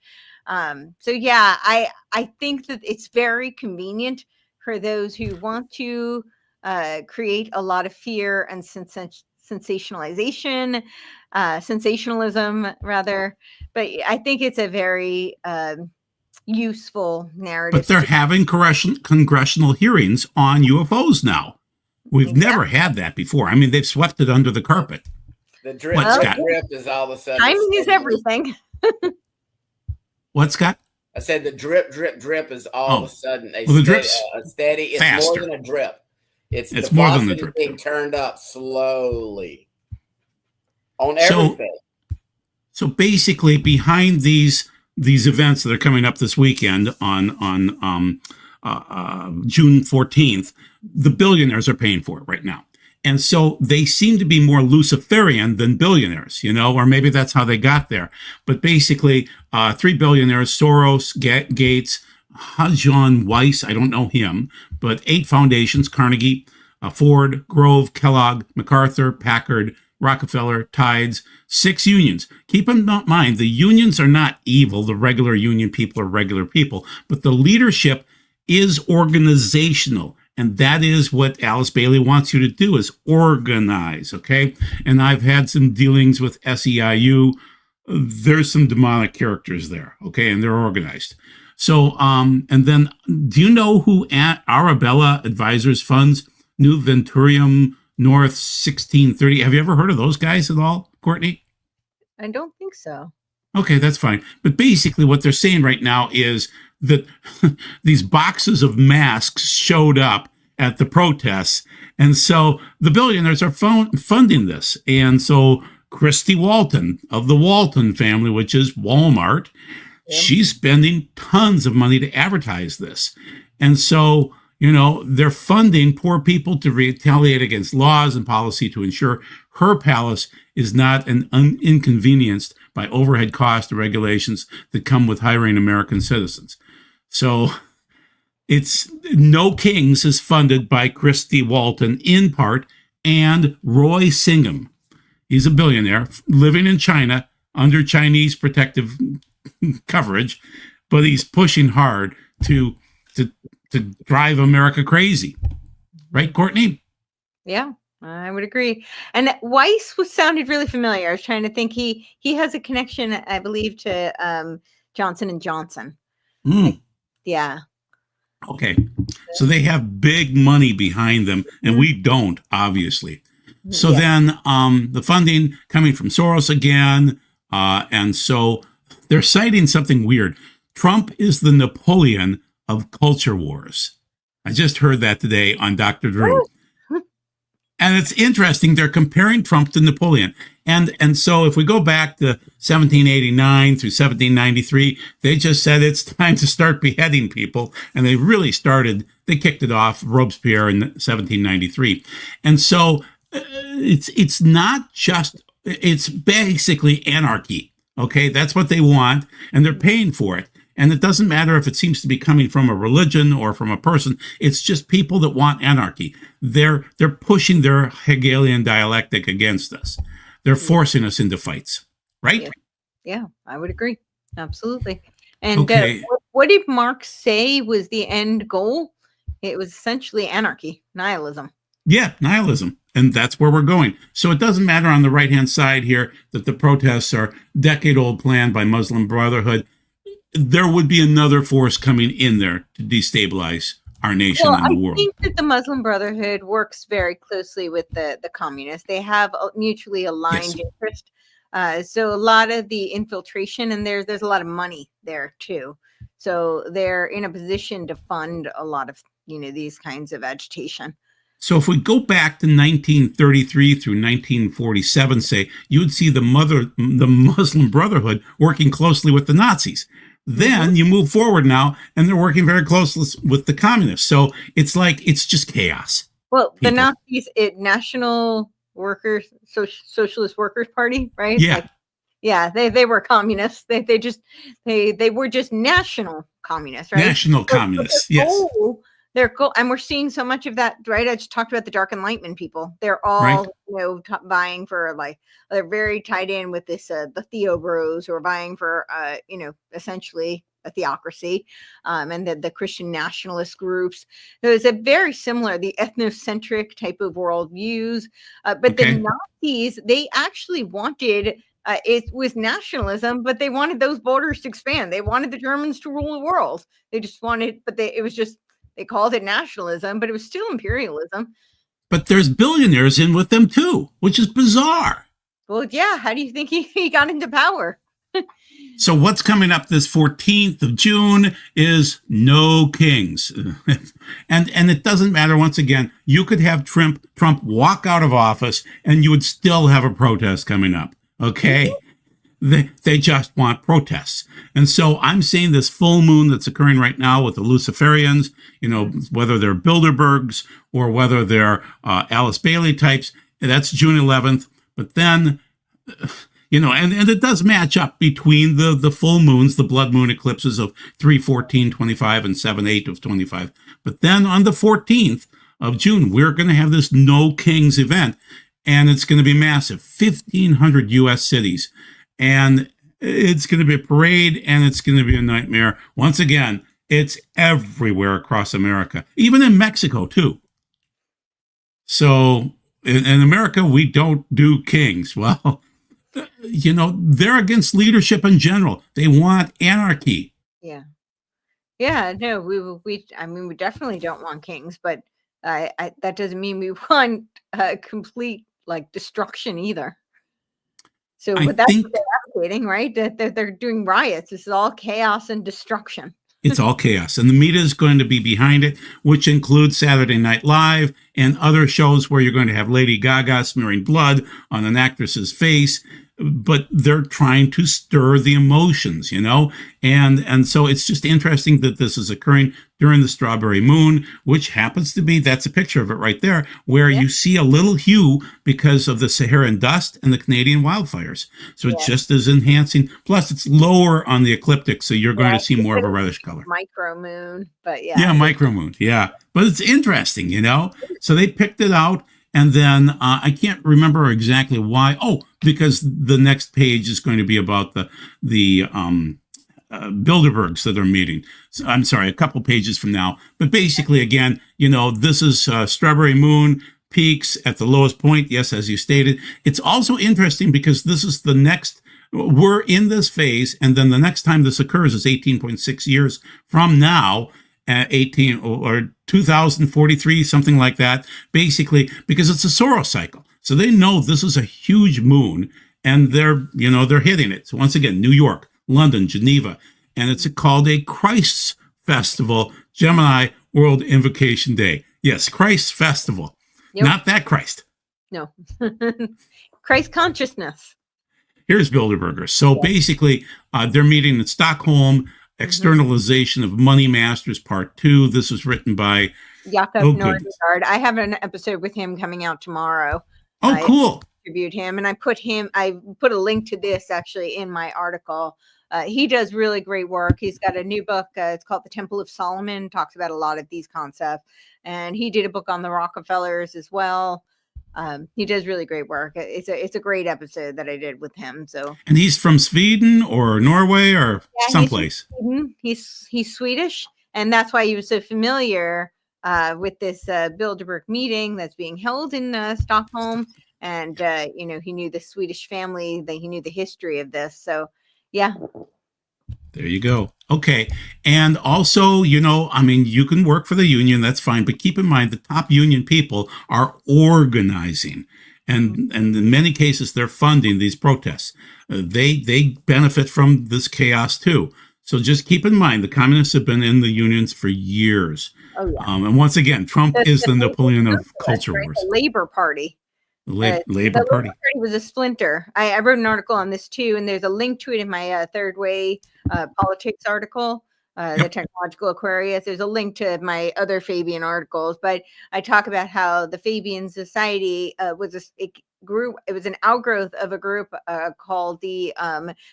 So yeah, I think that it's very convenient for those who want to create a lot of fear and sensationalization, sensationalism rather. But I think it's a very useful narrative. But they're having congressional hearings on UFOs now. We've never had that before. I mean, they've swept it under the carpet. The drip is all of a sudden. Timing is everything. What, Scott? I said the drip is all of a sudden a steady. It's faster. more than a drip. It's more than the drip. Being turned up slowly on everything. So basically, behind these events that are coming up this weekend on June 14th, the billionaires are paying for it right now. And so they seem to be more Luciferian than billionaires, or maybe that's how they got there. But basically, 3 billionaires, Soros, Gates, Hajan Weiss, I don't know him, but 8 foundations, Carnegie, Ford, Grove, Kellogg, MacArthur, Packard, Rockefeller, Tides, 6 unions. Keep in mind, the unions are not evil. The regular union people are regular people, but the leadership is organizational. And that is what Alice Bailey wants you to do, is organize, okay? And I've had some dealings with SEIU. There's some demonic characters there, okay? And they're organized. So, and then, do you know who Arabella Advisors funds? New Venturium North 1630. Have you ever heard of those guys at all, Courtney? I don't think so. Okay, that's fine. But basically what they're saying right now is that these boxes of masks showed up at the protests. And so the billionaires are funding this. And so Christy Walton of the Walton family, which is Walmart, she's spending tons of money to advertise this. And so, They're funding poor people to retaliate against laws and policy to ensure her palace is not inconvenienced by overhead costs and regulations that come with hiring American citizens. So it's No Kings is funded by Christy Walton in part, and Roy Singham. He's a billionaire living in China under Chinese protective coverage, but he's pushing hard to drive America crazy. Right, Courtney? Yeah, I would agree. And Weiss sounded really familiar. I was trying to think. He has a connection, I believe, to Johnson and Johnson. Yeah. Okay. So they have big money behind them, and we don't, obviously. So then the funding coming from Soros again. And so they're citing something weird. Trump is the Napoleon of culture wars. I just heard that today on Dr. Drew. And it's interesting. They're comparing Trump to Napoleon. And so if we go back to 1789 through 1793, they just said it's time to start beheading people. And they really they kicked it off, Robespierre in 1793. And so it's not just, it's basically anarchy. Okay, that's what they want. And they're paying for it. And it doesn't matter if it seems to be coming from a religion or from a person. It's just people that want anarchy. They're pushing their Hegelian dialectic against us. They're forcing us into fights, right? Yeah, I would agree. Absolutely. And what did Marx say was the end goal? It was essentially anarchy, nihilism. Yeah, nihilism. And that's where we're going. So it doesn't matter on the right-hand side here that the protests are decade-old plan by Muslim Brotherhood. There would be another force coming in there to destabilize our nation and the world. I think that the Muslim Brotherhood works very closely with the communists. They have a mutually aligned interest. So a lot of the infiltration, and there's a lot of money there too. So they're in a position to fund a lot of these kinds of agitation. So if we go back to 1933 through 1947, say, you would see the Muslim Brotherhood working closely with the Nazis. Then you move forward now, and they're working very closely with the communists. So it's just chaos. Well, the Nazis, National Workers, Socialist Workers Party, right? Yeah. They were communists. They were just national communists, right? National communists, yes. Their goal, and we're seeing so much of that, right? I just talked about the Dark Enlightenment people. They're all, vying for they're very tied in with this, the Theo Bros, who are vying for, essentially a theocracy, and the Christian nationalist groups. There's a very similar, the ethnocentric type of worldviews, but the Nazis, they actually wanted. It was nationalism, but they wanted those borders to expand. They wanted the Germans to rule the world. They just wanted, they called it nationalism, but it was still imperialism. But there's billionaires in with them too, which is bizarre. Well, yeah. How do you think he got into power? So what's coming up this 14th of June is No Kings. and it doesn't matter, once again, you could have Trump walk out of office and you would still have a protest coming up. Okay? They just want protests. And so I'm seeing this full moon that's occurring right now with the Luciferians, whether they're Bilderbergs or whether they're Alice Bailey types, that's June 11th. But then, and it does match up between the full moons, the blood moon eclipses of 3/14/25 and 7/8 of 25. But then on the 14th of June, we're going to have this No Kings event, and it's going to be massive, 1,500 U.S. cities. And it's going to be a parade, and it's going to be a nightmare. Once again, it's everywhere across America, even in Mexico, too. So in America, we don't do kings. Well, they're against leadership in general. They want anarchy. Yeah. Yeah, no, we definitely don't want kings, but that doesn't mean we want complete destruction either. So that's what they're advocating, right? That they're doing riots. This is all chaos and destruction. It's all chaos. And the media is going to be behind it, which includes Saturday Night Live and other shows where you're going to have Lady Gaga smearing blood on an actress's face. but they're trying to stir the emotions, and so it's just interesting that this is occurring during the strawberry moon, which happens to be, that's a picture of it right there, where you see a little hue because of the Saharan dust and the Canadian wildfires. So it just is enhancing. Plus, it's lower on the ecliptic, so you're going to see more of a reddish color. Micro moon, but yeah, micro moon, yeah. But it's interesting, So they picked it out. And then I can't remember exactly why. Oh, because the next page is going to be about the Bilderbergs that are meeting. So, I'm sorry, a couple pages from now. But basically, again, this is Strawberry Moon peaks at the lowest point. Yes, as you stated. It's also interesting because this is the next. We're in this phase, and then the next time this occurs is 18.6 years from now. 18 or 2043, something like that, basically, because it's a Soros cycle. So they know this is a huge moon, and they're hitting it. So once again, New York, London, Geneva, and it's called a Christ's Festival, Gemini World Invocation Day. Yes, Christ's Festival. Yep. Not that Christ. No. Christ consciousness. Here's Bilderberger. So basically, they're meeting in Stockholm. Externalization of Money Masters Part 2. This was written by Jakob Nordgaard. I have an episode with him coming out tomorrow. Oh, cool. I interviewed him, and I put a link to this actually in my article. He does really great work. He's got a new book. It's called The Temple of Solomon. Talks about a lot of these concepts. And he did a book on the Rockefellers as well. He does really great work. It's a great episode that I did with him. So, and he's from Sweden or Norway or someplace. He's Swedish, and that's why he was so familiar with this Bilderberg meeting that's being held in Stockholm. And he knew the Swedish family. He knew the history of this. So, yeah. There you go. Okay. And also, you can work for the union, that's fine. But keep in mind, the top union people are organizing. And in many cases, they're funding these protests. They benefit from this chaos, too. So just keep in mind, the communists have been in the unions for years. Oh, yeah. And once again, Trump is the Napoleon of culture wars. The Labor Party. Labor Party was a splinter. I wrote an article on this too, and there's a link to it in my Third Way Politics article, the Technological Aquarius. There's a link to my other Fabian articles, but I talk about how the Fabian Society it was an outgrowth of a group called the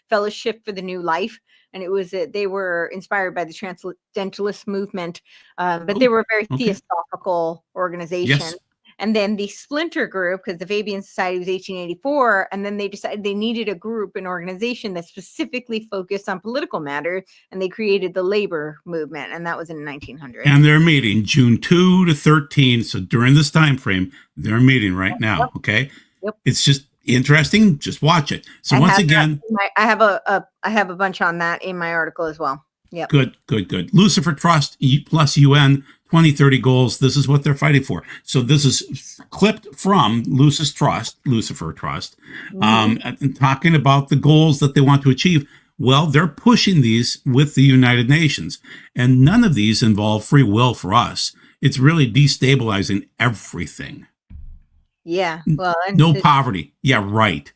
Fellowship for the New Life, and it was they were inspired by the Transcendentalist movement, but they were a very theosophical organization. Yes. And then the splinter group, because the Fabian Society was 1884, and then they decided they needed a group, an organization that specifically focused on political matters, and they created the labor movement, and that was in 1900. And they're meeting June 2 to 13, so during this time frame, they're meeting right now, okay? Yep. It's just interesting. Just watch it. So I have a bunch on that in my article as well. Yeah. Good. Lucifer Trust plus UN 2030 goals. This is what they're fighting for. So this is clipped from Lucifer Trust, and talking about the goals that they want to achieve. Well, they're pushing these with the United Nations, and none of these involve free will for us. It's really destabilizing everything. Yeah. Well, no poverty. Yeah, right.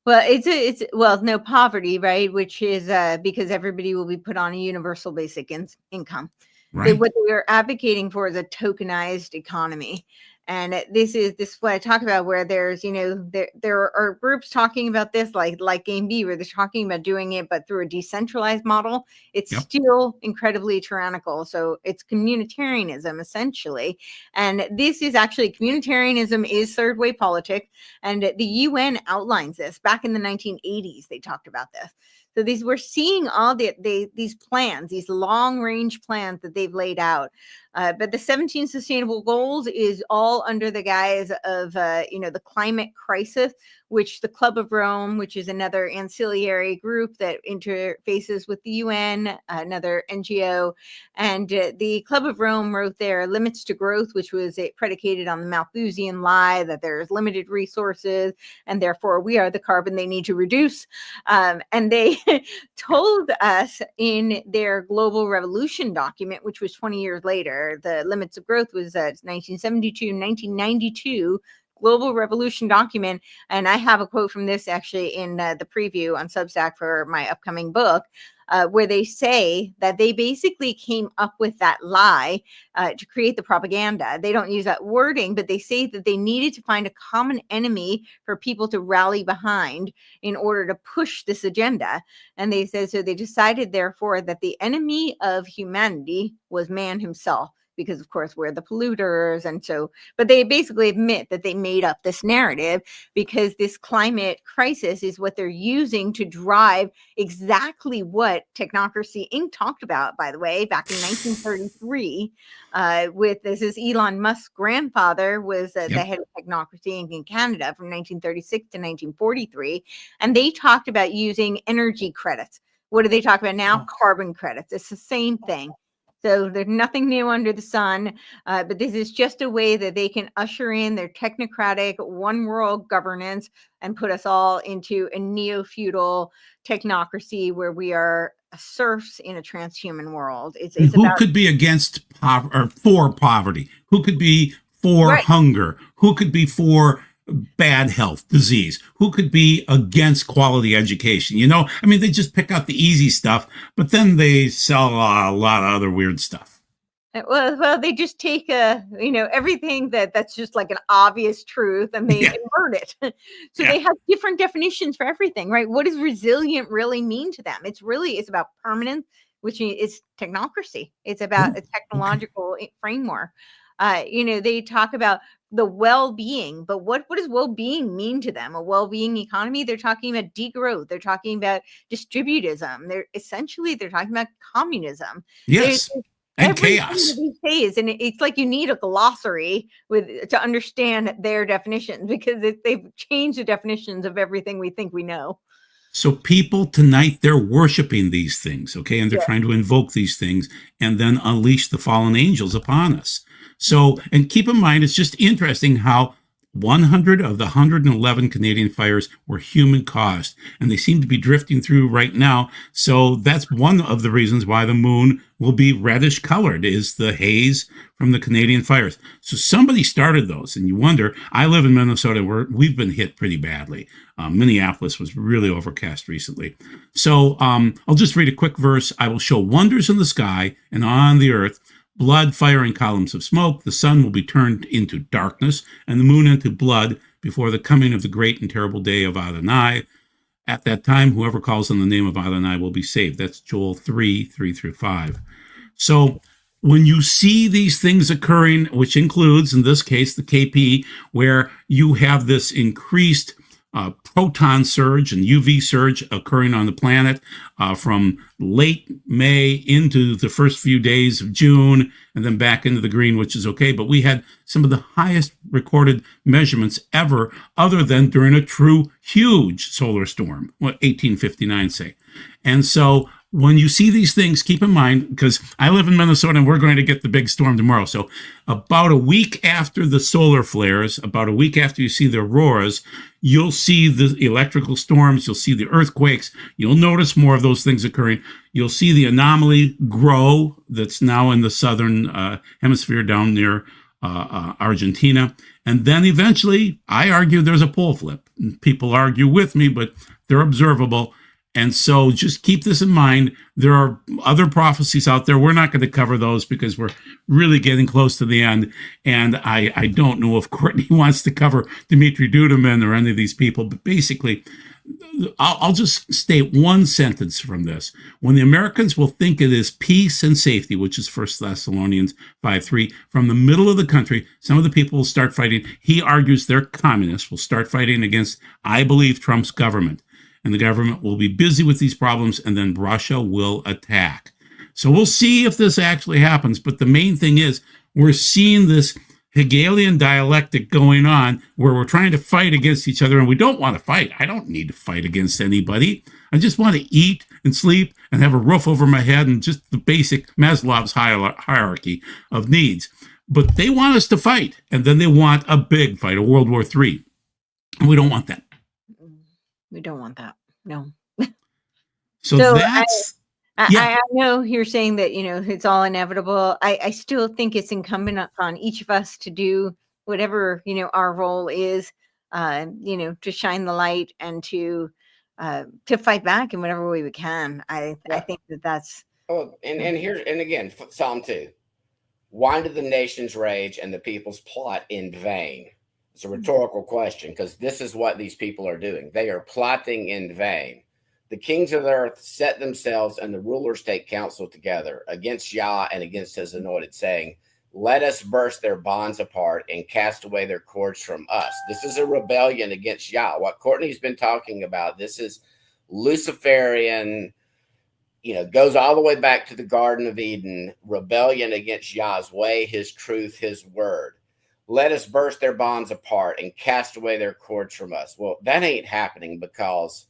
Well, it's no poverty, right? Which is because everybody will be put on a universal basic income. Right. What they're advocating for is a tokenized economy. And this is what I talk about, where there's, there are groups talking about this, like Game B, where they're talking about doing it, but through a decentralized model. It's still incredibly tyrannical. So it's communitarianism, essentially. And this is actually, communitarianism is third way politics. And the UN outlines this. Back in the 1980s, they talked about this. So we're seeing all these plans, these long range plans that they've laid out. But the 17 sustainable goals is all under the guise of, the climate crisis, which the Club of Rome, which is another ancillary group that interfaces with the UN, another NGO. And the Club of Rome wrote their Limits to Growth, which was predicated on the Malthusian lie that there's limited resources and therefore we are the carbon they need to reduce. And they told us in their Global Revolution document, which was 20 years later, the Limits of Growth was 1972, 1992, global revolution document, and I have a quote from this actually in the preview on Substack for my upcoming book, where they say that they basically came up with that lie to create the propaganda. They don't use that wording, but they say that they needed to find a common enemy for people to rally behind in order to push this agenda. And they said, so they decided, therefore, that the enemy of humanity was man himself, because of course we're the polluters. And so, but they basically admit that they made up this narrative because this climate crisis is what they're using to drive exactly what Technocracy Inc. talked about, by the way, back in 1933. With this is Elon Musk's grandfather was the head of Technocracy Inc. in Canada from 1936 to 1943. And they talked about using energy credits. What do they talk about now? Carbon credits. It's the same thing. So there's nothing new under the sun, but this is just a way that they can usher in their technocratic one world governance and put us all into a neo-feudal technocracy where we are serfs in a transhuman world. It's who about, could be against or for poverty? Who could be for hunger? Who could be for bad health, disease? Who could be against quality education? You know, I mean, they just pick out the easy stuff, but then they sell a lot of other weird stuff. Well, they just take everything that's just like an obvious truth and they invert it. So they have different definitions for everything, right? What does resilient really mean to them? It's about permanence, which is technocracy. It's about a technological framework. They talk about the well-being, but what does well-being mean to them? A well-being economy? They're talking about degrowth. They're talking about distributism. They're talking about communism. Yes. And chaos. These days, and it's like you need a glossary to understand their definitions, because they've changed the definitions of everything we think we know. So people tonight, they're worshiping these things, okay? And they're trying to invoke these things and then unleash the fallen angels upon us. So, and keep in mind, it's just interesting how 100 of the 111 Canadian fires were human caused, and they seem to be drifting through right now. So that's one of the reasons why the moon will be reddish colored, is the haze from the Canadian fires. So somebody started those, and you wonder, I live in Minnesota where we've been hit pretty badly. Minneapolis was really overcast recently. So I'll just read a quick verse. I will show wonders in the sky and on the earth, blood, fire, and columns of smoke. The sun will be turned into darkness, and the moon into blood before the coming of the great and terrible day of Adonai. At that time, whoever calls on the name of Adonai will be saved. That's Joel 3:3-5. So when you see these things occurring, which includes, in this case, the KP, where you have this increased proton surge and UV surge occurring on the planet from late May into the first few days of June, and then back into the green, which is okay. But we had some of the highest recorded measurements ever, other than during a true huge solar storm, 1859, say. And so when you see these things, keep in mind, because I live in Minnesota and we're going to get the big storm tomorrow. So about a week after the solar flares, about a week after you see the auroras, you'll see the electrical storms, you'll see the earthquakes, you'll notice more of those things occurring. You'll see the anomaly grow that's now in the southern hemisphere down near Argentina. And then eventually, I argue there's a pole flip. People argue with me, but they're observable. And so just keep this in mind. There are other prophecies out there. We're not going to cover those because we're really getting close to the end. And I don't know if Courtney wants to cover Dimitri Duduman or any of these people, but basically, I'll just state one sentence from this. When the Americans will think it is peace and safety, which is 1 Thessalonians 5:3, from the middle of the country, some of the people will start fighting. He argues they're communists, will start fighting against, I believe, Trump's government. And the government will be busy with these problems, and then Russia will attack. So we'll see if this actually happens. But the main thing is we're seeing this Hegelian dialectic going on where we're trying to fight against each other, and we don't want to fight. I don't need to fight against anybody. I just want to eat and sleep and have a roof over my head and just the basic Maslow's hierarchy of needs. But they want us to fight, and then they want a big fight, a World War III. And we don't want that. We don't want that. No. So that's... I know you're saying that, it's all inevitable. I still think it's incumbent on each of us to do whatever, our role is, to shine the light and to fight back in whatever way we can. I think that's. Oh, and here, and again, Psalm 2. Why do the nations rage and the peoples plot in vain? It's a rhetorical question, because this is what these people are doing. They are plotting in vain. The kings of the earth set themselves, and the rulers take counsel together against Yah and against his anointed, saying, let us burst their bonds apart and cast away their cords from us. This is a rebellion against Yah. What Courtney's been talking about, this is Luciferian, goes all the way back to the Garden of Eden, rebellion against Yah's way, his truth, his word. Let us burst their bonds apart and cast away their cords from us. Well, that ain't happening, because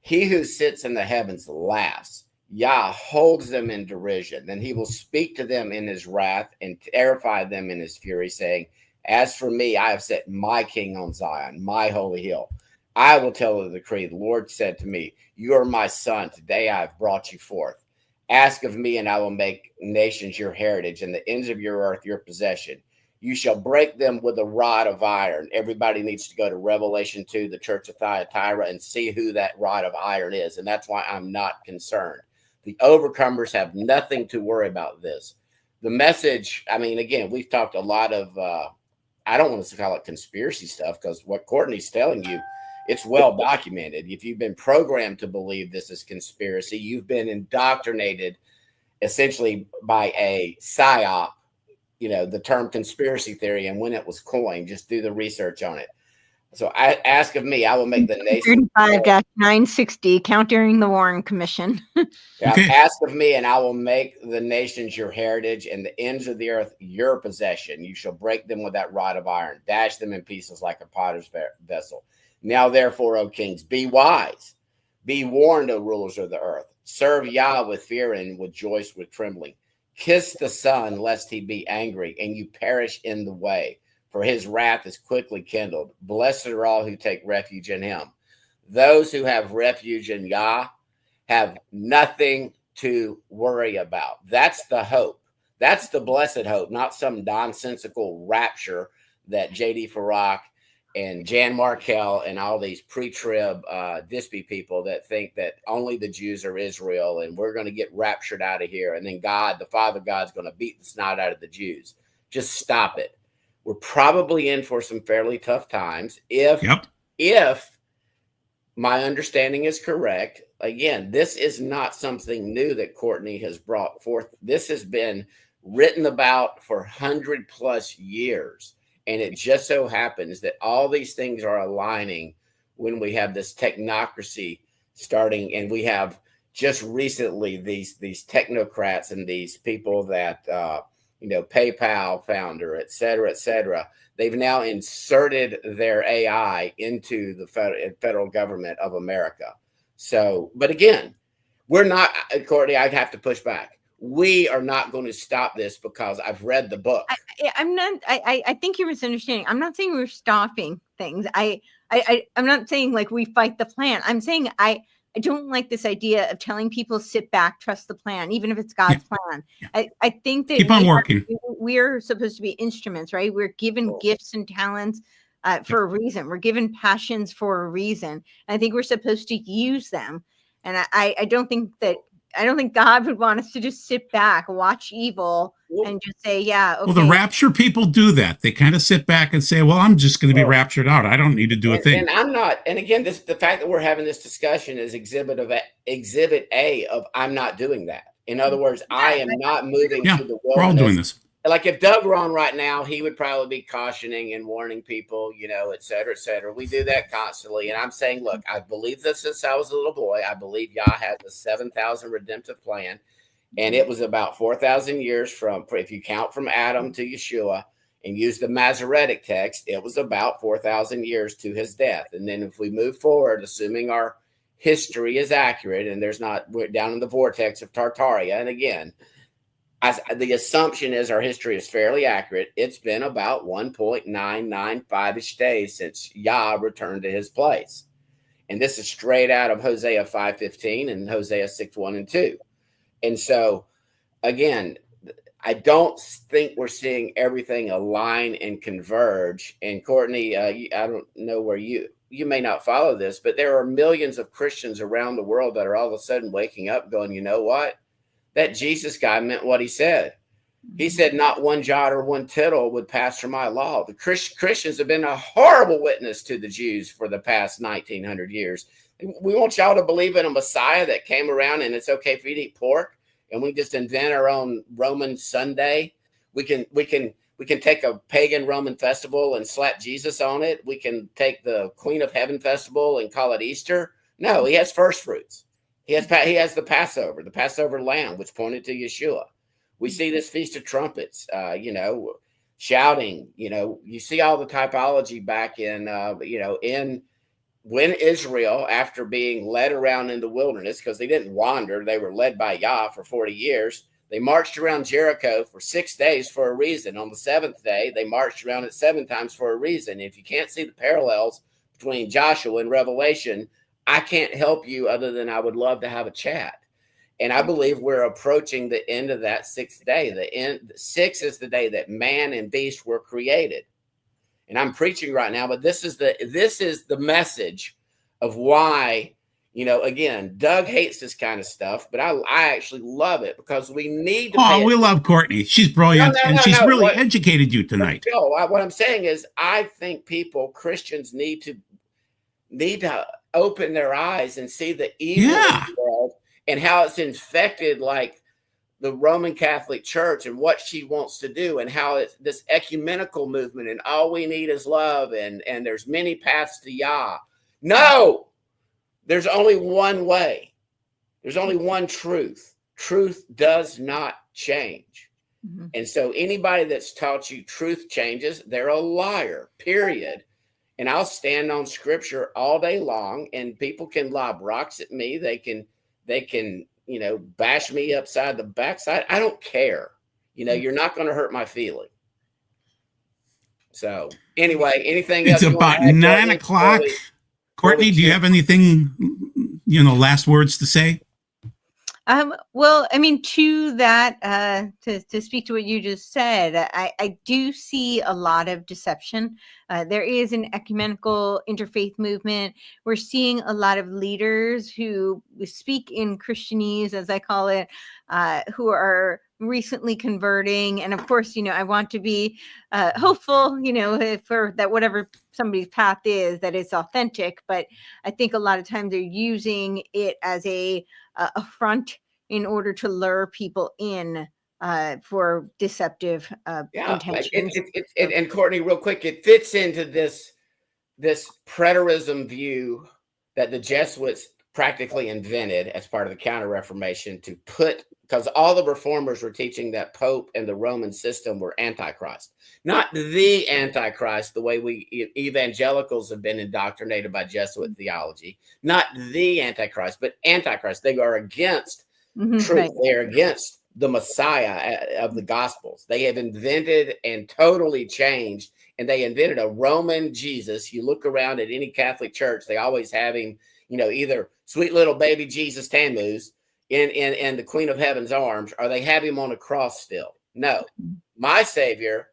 he who sits in the heavens laughs. Yah holds them in derision. Then he will speak to them in his wrath and terrify them in his fury, saying, as for me, I have set my king on Zion, my holy hill. I will tell the decree. The Lord said to me, you are my son. Today I have brought you forth. Ask of me, and I will make nations your heritage, and the ends of your earth your possession. You shall break them with a rod of iron. Everybody needs to go to Revelation 2, the church of Thyatira, and see who that rod of iron is. And that's why I'm not concerned. The overcomers have nothing to worry about this. The message, again, we've talked a lot of, I don't want to call it conspiracy stuff, because what Courtney's telling you, it's well documented. If you've been programmed to believe this is conspiracy, you've been indoctrinated essentially by a psyop, the term conspiracy theory and when it was coined. Just do the research on it. So I ask of me, I will make the nation 35-960, countering the Warren Commission. Okay. Ask of me, and I will make the nations your heritage, and the ends of the earth your possession. You shall break them with that rod of iron, dash them in pieces like a potter's vessel. Now, therefore, O kings, be wise. Be warned, O rulers of the earth. Serve Yah with fear and rejoice with trembling. Kiss the Son, lest he be angry, and you perish in the way. For his wrath is quickly kindled. Blessed are all who take refuge in him. Those who have refuge in Yah have nothing to worry about. That's the hope. That's the blessed hope, not some nonsensical rapture that J.D. Farrak and Jan Markell and all these pre-trib Dispy people that think that only the Jews are Israel and we're going to get raptured out of here. And then God, the Father God's going to beat the snot out of the Jews. Just stop it. We're probably in for some fairly tough times. If my understanding is correct, again, this is not something new that Courtney has brought forth. This has been written about for 100+ years. And it just so happens that all these things are aligning when we have this technocracy starting. And we have just recently these technocrats and these people that, PayPal founder, et cetera, they've now inserted their AI into the federal government of America. So, but again, we're not, Courtney, I'd have to push back. We are not going to stop this because I've read the book. I think you're misunderstanding. I'm not saying we're stopping things. I'm not saying like we fight the plan. I'm saying I don't like this idea of telling people sit back, trust the plan, even if it's God's plan. I think that keep on working. We're supposed to be instruments, right? We're given gifts and talents for a reason. We're given passions for a reason. And I think we're supposed to use them. And I don't think God would want us to just sit back, watch evil, and just say, yeah, okay. Well, the rapture people do that. They kind of sit back and say, well, I'm just going to be raptured out. I don't need to do a thing. And I'm not. And again, the fact that we're having this discussion is exhibit A of I'm not doing that. In other words, I am not moving to the wilderness. We're all doing this. Like if Doug were on right now, he would probably be cautioning and warning people, et cetera, et cetera. We do that constantly. And I'm saying, look, I believe this since I was a little boy. I believe Yah has a 7,000 redemptive plan. And it was about 4,000 years if you count from Adam to Yeshua and use the Masoretic text, it was about 4,000 years to his death. And then if we move forward, assuming our history is accurate and we're down in the vortex of Tartaria. And again, the assumption is our history is fairly accurate. It's been about 1.995-ish days since Yah returned to his place. And this is straight out of Hosea 5:15 and Hosea 6:1 and 2. And so, again, I don't think we're seeing everything align and converge. And Courtney, I don't know where you may not follow this, but there are millions of Christians around the world that are all of a sudden waking up going, you know what? That Jesus guy meant what he said. He said not one jot or one tittle would pass from my law. The Christians have been a horrible witness to the Jews for the past 1900 years. We want y'all to believe in a Messiah that came around and it's okay for you to eat pork, and we just invent our own Roman Sunday. We can take a pagan Roman festival and slap Jesus on it. We can take the Queen of Heaven festival and call it Easter. No, he has first fruits. He has the Passover lamb, which pointed to Yeshua. We see this Feast of Trumpets, shouting. You see all the typology back in when Israel, after being led around in the wilderness, because they didn't wander, they were led by Yah for 40 years. They marched around Jericho for 6 days for a reason. On the seventh day, they marched around it 7 times for a reason. If you can't see the parallels between Joshua and Revelation, I can't help you other than I would love to have a chat. And I believe we're approaching the end of that 6th day. 6 is the day that man and beast were created. And I'm preaching right now, but this is the message of why, again, Doug hates this kind of stuff, but I actually love it because we need to. We love Courtney. She's brilliant, and she's really educated you tonight. What I'm saying is, I think Christians need to open their eyes and see the evil in the world and how it's infected, like the Roman Catholic Church and what she wants to do, and how it's this ecumenical movement and all we need is love, and there's many paths to Yah. No, there's only one way. There's only one truth. Truth does not change. Mm-hmm. And so anybody that's taught you truth changes, they're a liar, period. And I'll stand on scripture all day long, and people can lob rocks at me. They can bash me upside the backside. I don't care. You're not going to hurt my feeling. So anyway, anything else? It's about 9 o'clock. Courtney, do you have anything, last words to say? Well, I mean, to that, to speak to what you just said, I do see a lot of deception. There is an ecumenical interfaith movement. We're seeing a lot of leaders who speak in Christianese, as I call it, who are recently converting. And of course, I want to be hopeful, for that whatever somebody's path is, that it's authentic. But I think a lot of times they're using it as a front in order to lure people in for deceptive intentions. And Courtney, real quick, it fits into this preterism view that the Jesuits practically invented as part of the Counter-Reformation because all the reformers were teaching that Pope and the Roman system were Antichrist. Not the Antichrist, the way we evangelicals have been indoctrinated by Jesuit theology. Not the Antichrist, but Antichrist. They are against truth. Right. They are against the Messiah of the Gospels. They have invented and totally changed, and they invented a Roman Jesus. You look around at any Catholic church, they always have him, either sweet little baby Jesus Tammuz in the Queen of Heaven's arms, or they have him on a cross still. No, my Savior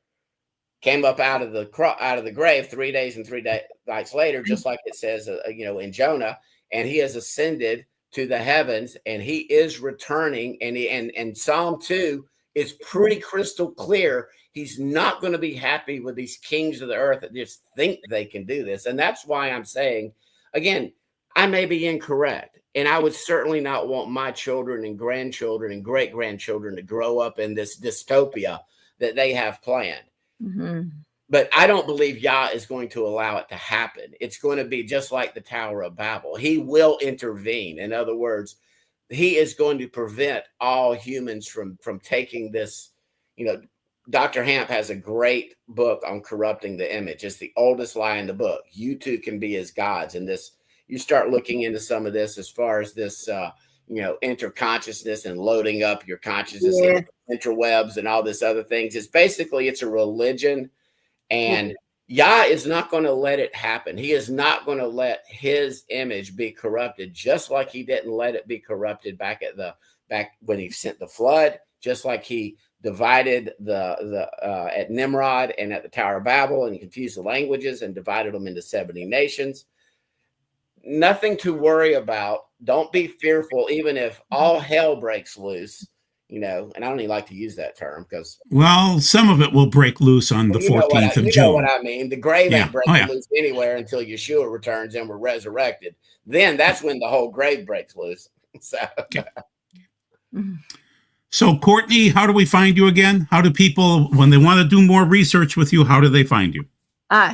came up out of the grave 3 days and 3 nights later, just like it says, in Jonah, and he has ascended to the heavens, and he is returning. And Psalm 2 is pretty crystal clear. He's not going to be happy with these kings of the earth that just think they can do this. And that's why I'm saying, again, I may be incorrect. And I would certainly not want my children and grandchildren and great-grandchildren to grow up in this dystopia that they have planned. Mm-hmm. But I don't believe Yah is going to allow it to happen. It's going to be just like the Tower of Babel. He will intervene. In other words, he is going to prevent all humans from taking this. Dr. Hamp has a great book on corrupting the image. It's the oldest lie in the book. You too can be as gods. And this, you start looking into some of this as far as this, interconsciousness and loading up your consciousness, interwebs and all this other things. It's a religion. And Yah is not going to let it happen. He is not going to let his image be corrupted, just like he didn't let it be corrupted back when he sent the flood, just like he divided at Nimrod and at the Tower of Babel, and confused the languages and divided them into 70 nations. Nothing to worry about. Don't be fearful, even if all hell breaks loose. And I don't even like to use that term because, well, some of it will break loose on the 14th of June. You know what I mean? The grave ain't breaking loose anywhere until Yeshua returns and we're resurrected. Then that's when the whole grave breaks loose. So, okay. So, Courtenay, how do we find you again? How do people, when they want to do more research with you, how do they find you?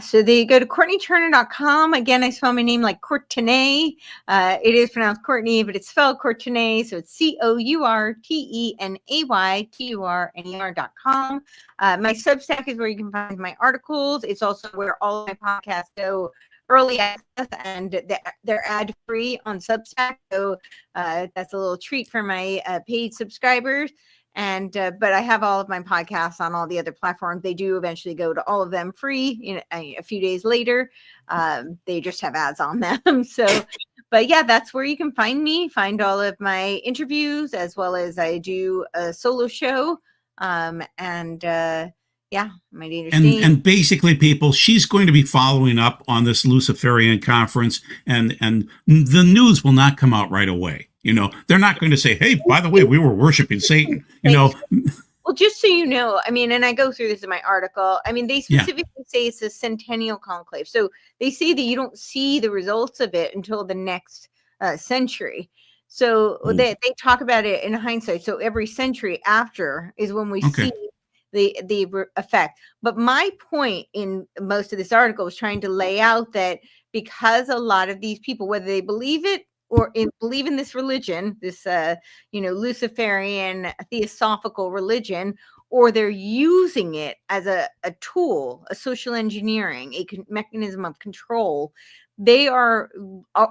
So they go to CourtenayTurner.com. Again, I spell my name like Courtenay. It is pronounced Courtenay, but it's spelled Courtenay. So it's CourtenayTurner.com. My Substack is where you can find my articles. It's also where all of my podcasts go early access, and they're ad-free on Substack. So that's a little treat for my paid subscribers. And but I have all of my podcasts on all the other platforms. They do eventually go to all of them free a few days later. They just have ads on them. So, but yeah, that's where you can find me. Find all of my interviews, as well as I do a solo show. Yeah, my and basically, people, she's going to be following up on this Luciferian conference, and the news will not come out right away. They're not going to say, hey, by the way, we were worshiping Satan. Well, just so you know, I mean, and I go through this in my article. I mean, they specifically say it's a centennial conclave. So they say that you don't see the results of it until the next century. So they talk about it in hindsight. So every century after is when we see the effect. But my point in most of this article was trying to lay out that because a lot of these people, whether they believe it or believe in this religion, this Luciferian theosophical religion, or they're using it as a tool, a social engineering, a mechanism of control, they are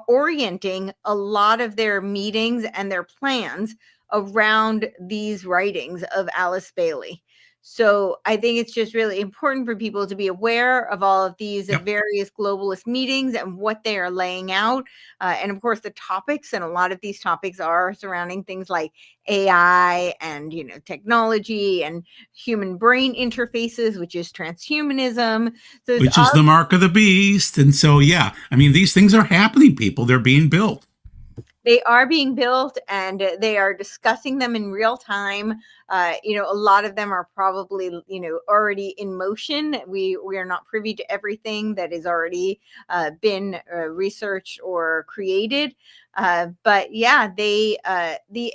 orienting a lot of their meetings and their plans around these writings of Alice Bailey. So I think it's just really important for people to be aware of all of these various globalist meetings and what they are laying out. And of course, the topics, and a lot of these topics are surrounding things like AI and, technology and human brain interfaces, which is transhumanism. So which is the mark of the beast. And so, I mean, these things are happening, people. They're being built. They are being built, and they are discussing them in real time. A lot of them are probably, already in motion. We are not privy to everything that has already been researched or created. But yeah, the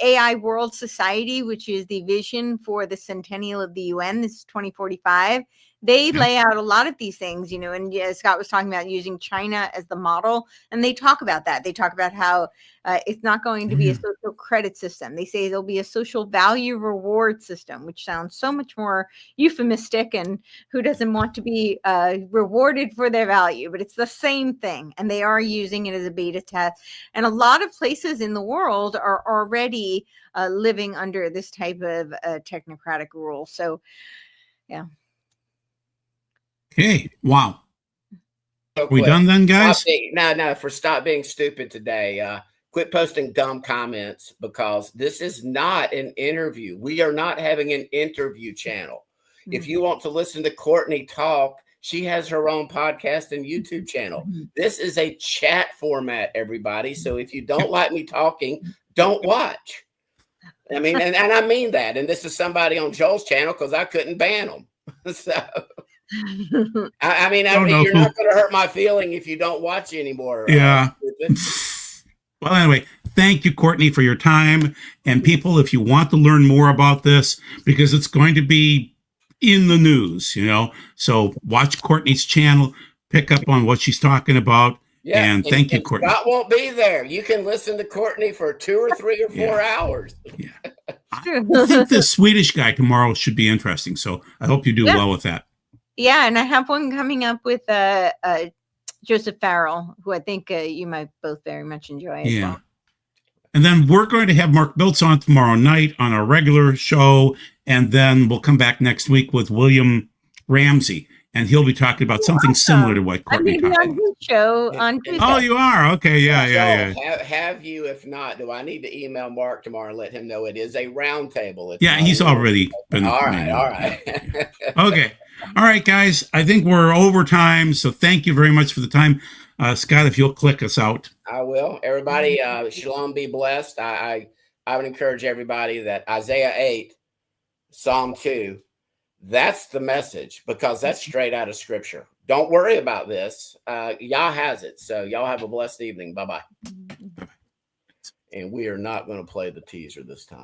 AI World Society, which is the vision for the centennial of the UN, this is 2045. They lay out a lot of these things, and Scott was talking about using China as the model, and they talk about that. They talk about how it's not going to be a social credit system. They say there'll be a social value reward system, which sounds so much more euphemistic, and who doesn't want to be rewarded for their value? But it's the same thing, and they are using it as a beta test. And a lot of places in the world are already living under this type of technocratic rule. So, yeah. Okay. Wow. We done then, guys? No, stop being stupid today. Quit posting dumb comments, because this is not an interview. We are not having an interview channel. If you want to listen to Courtenay talk, she has her own podcast and YouTube channel. This is a chat format, everybody. So if you don't like me talking, don't watch. I mean, and I mean that. And this is somebody on Joel's channel, because I couldn't ban them. So I mean, you're not going to hurt my feeling if you don't watch anymore. Yeah. Well, anyway, thank you, Courtenay, for your time. And people, if you want to learn more about this, because it's going to be in the news, so watch Courtenay's channel, pick up on what she's talking about. Yeah, and thank you, Courtenay. Scott won't be there. You can listen to Courtenay for 2 or 3 or 4 hours. Yeah. I think the Swedish guy tomorrow should be interesting. So I hope you do well with that. Yeah, and I have one coming up with Joseph Farrell, who I think you might both very much enjoy as well. And then we're going to have Mark Biltz on tomorrow night on our regular show, and then we'll come back next week with William Ramsey. and he'll be talking about something similar to what Courtney I'm going to talked be on about. his show on Tuesday. Oh, you are? Okay, yeah. Have you? If not, do I need to email Mark tomorrow and let him know it is a round table? Yeah, he's already been. All right. Yeah. Okay. All right, guys. I think we're over time, so thank you very much for the time. Scott, if you'll click us out. I will. Everybody, shalom, be blessed. I would encourage everybody that Isaiah 8, Psalm 2, that's the message, because that's straight out of Scripture. Don't worry about this. Yah has it. So y'all have a blessed evening. Bye-bye. And we are not going to play the teaser this time.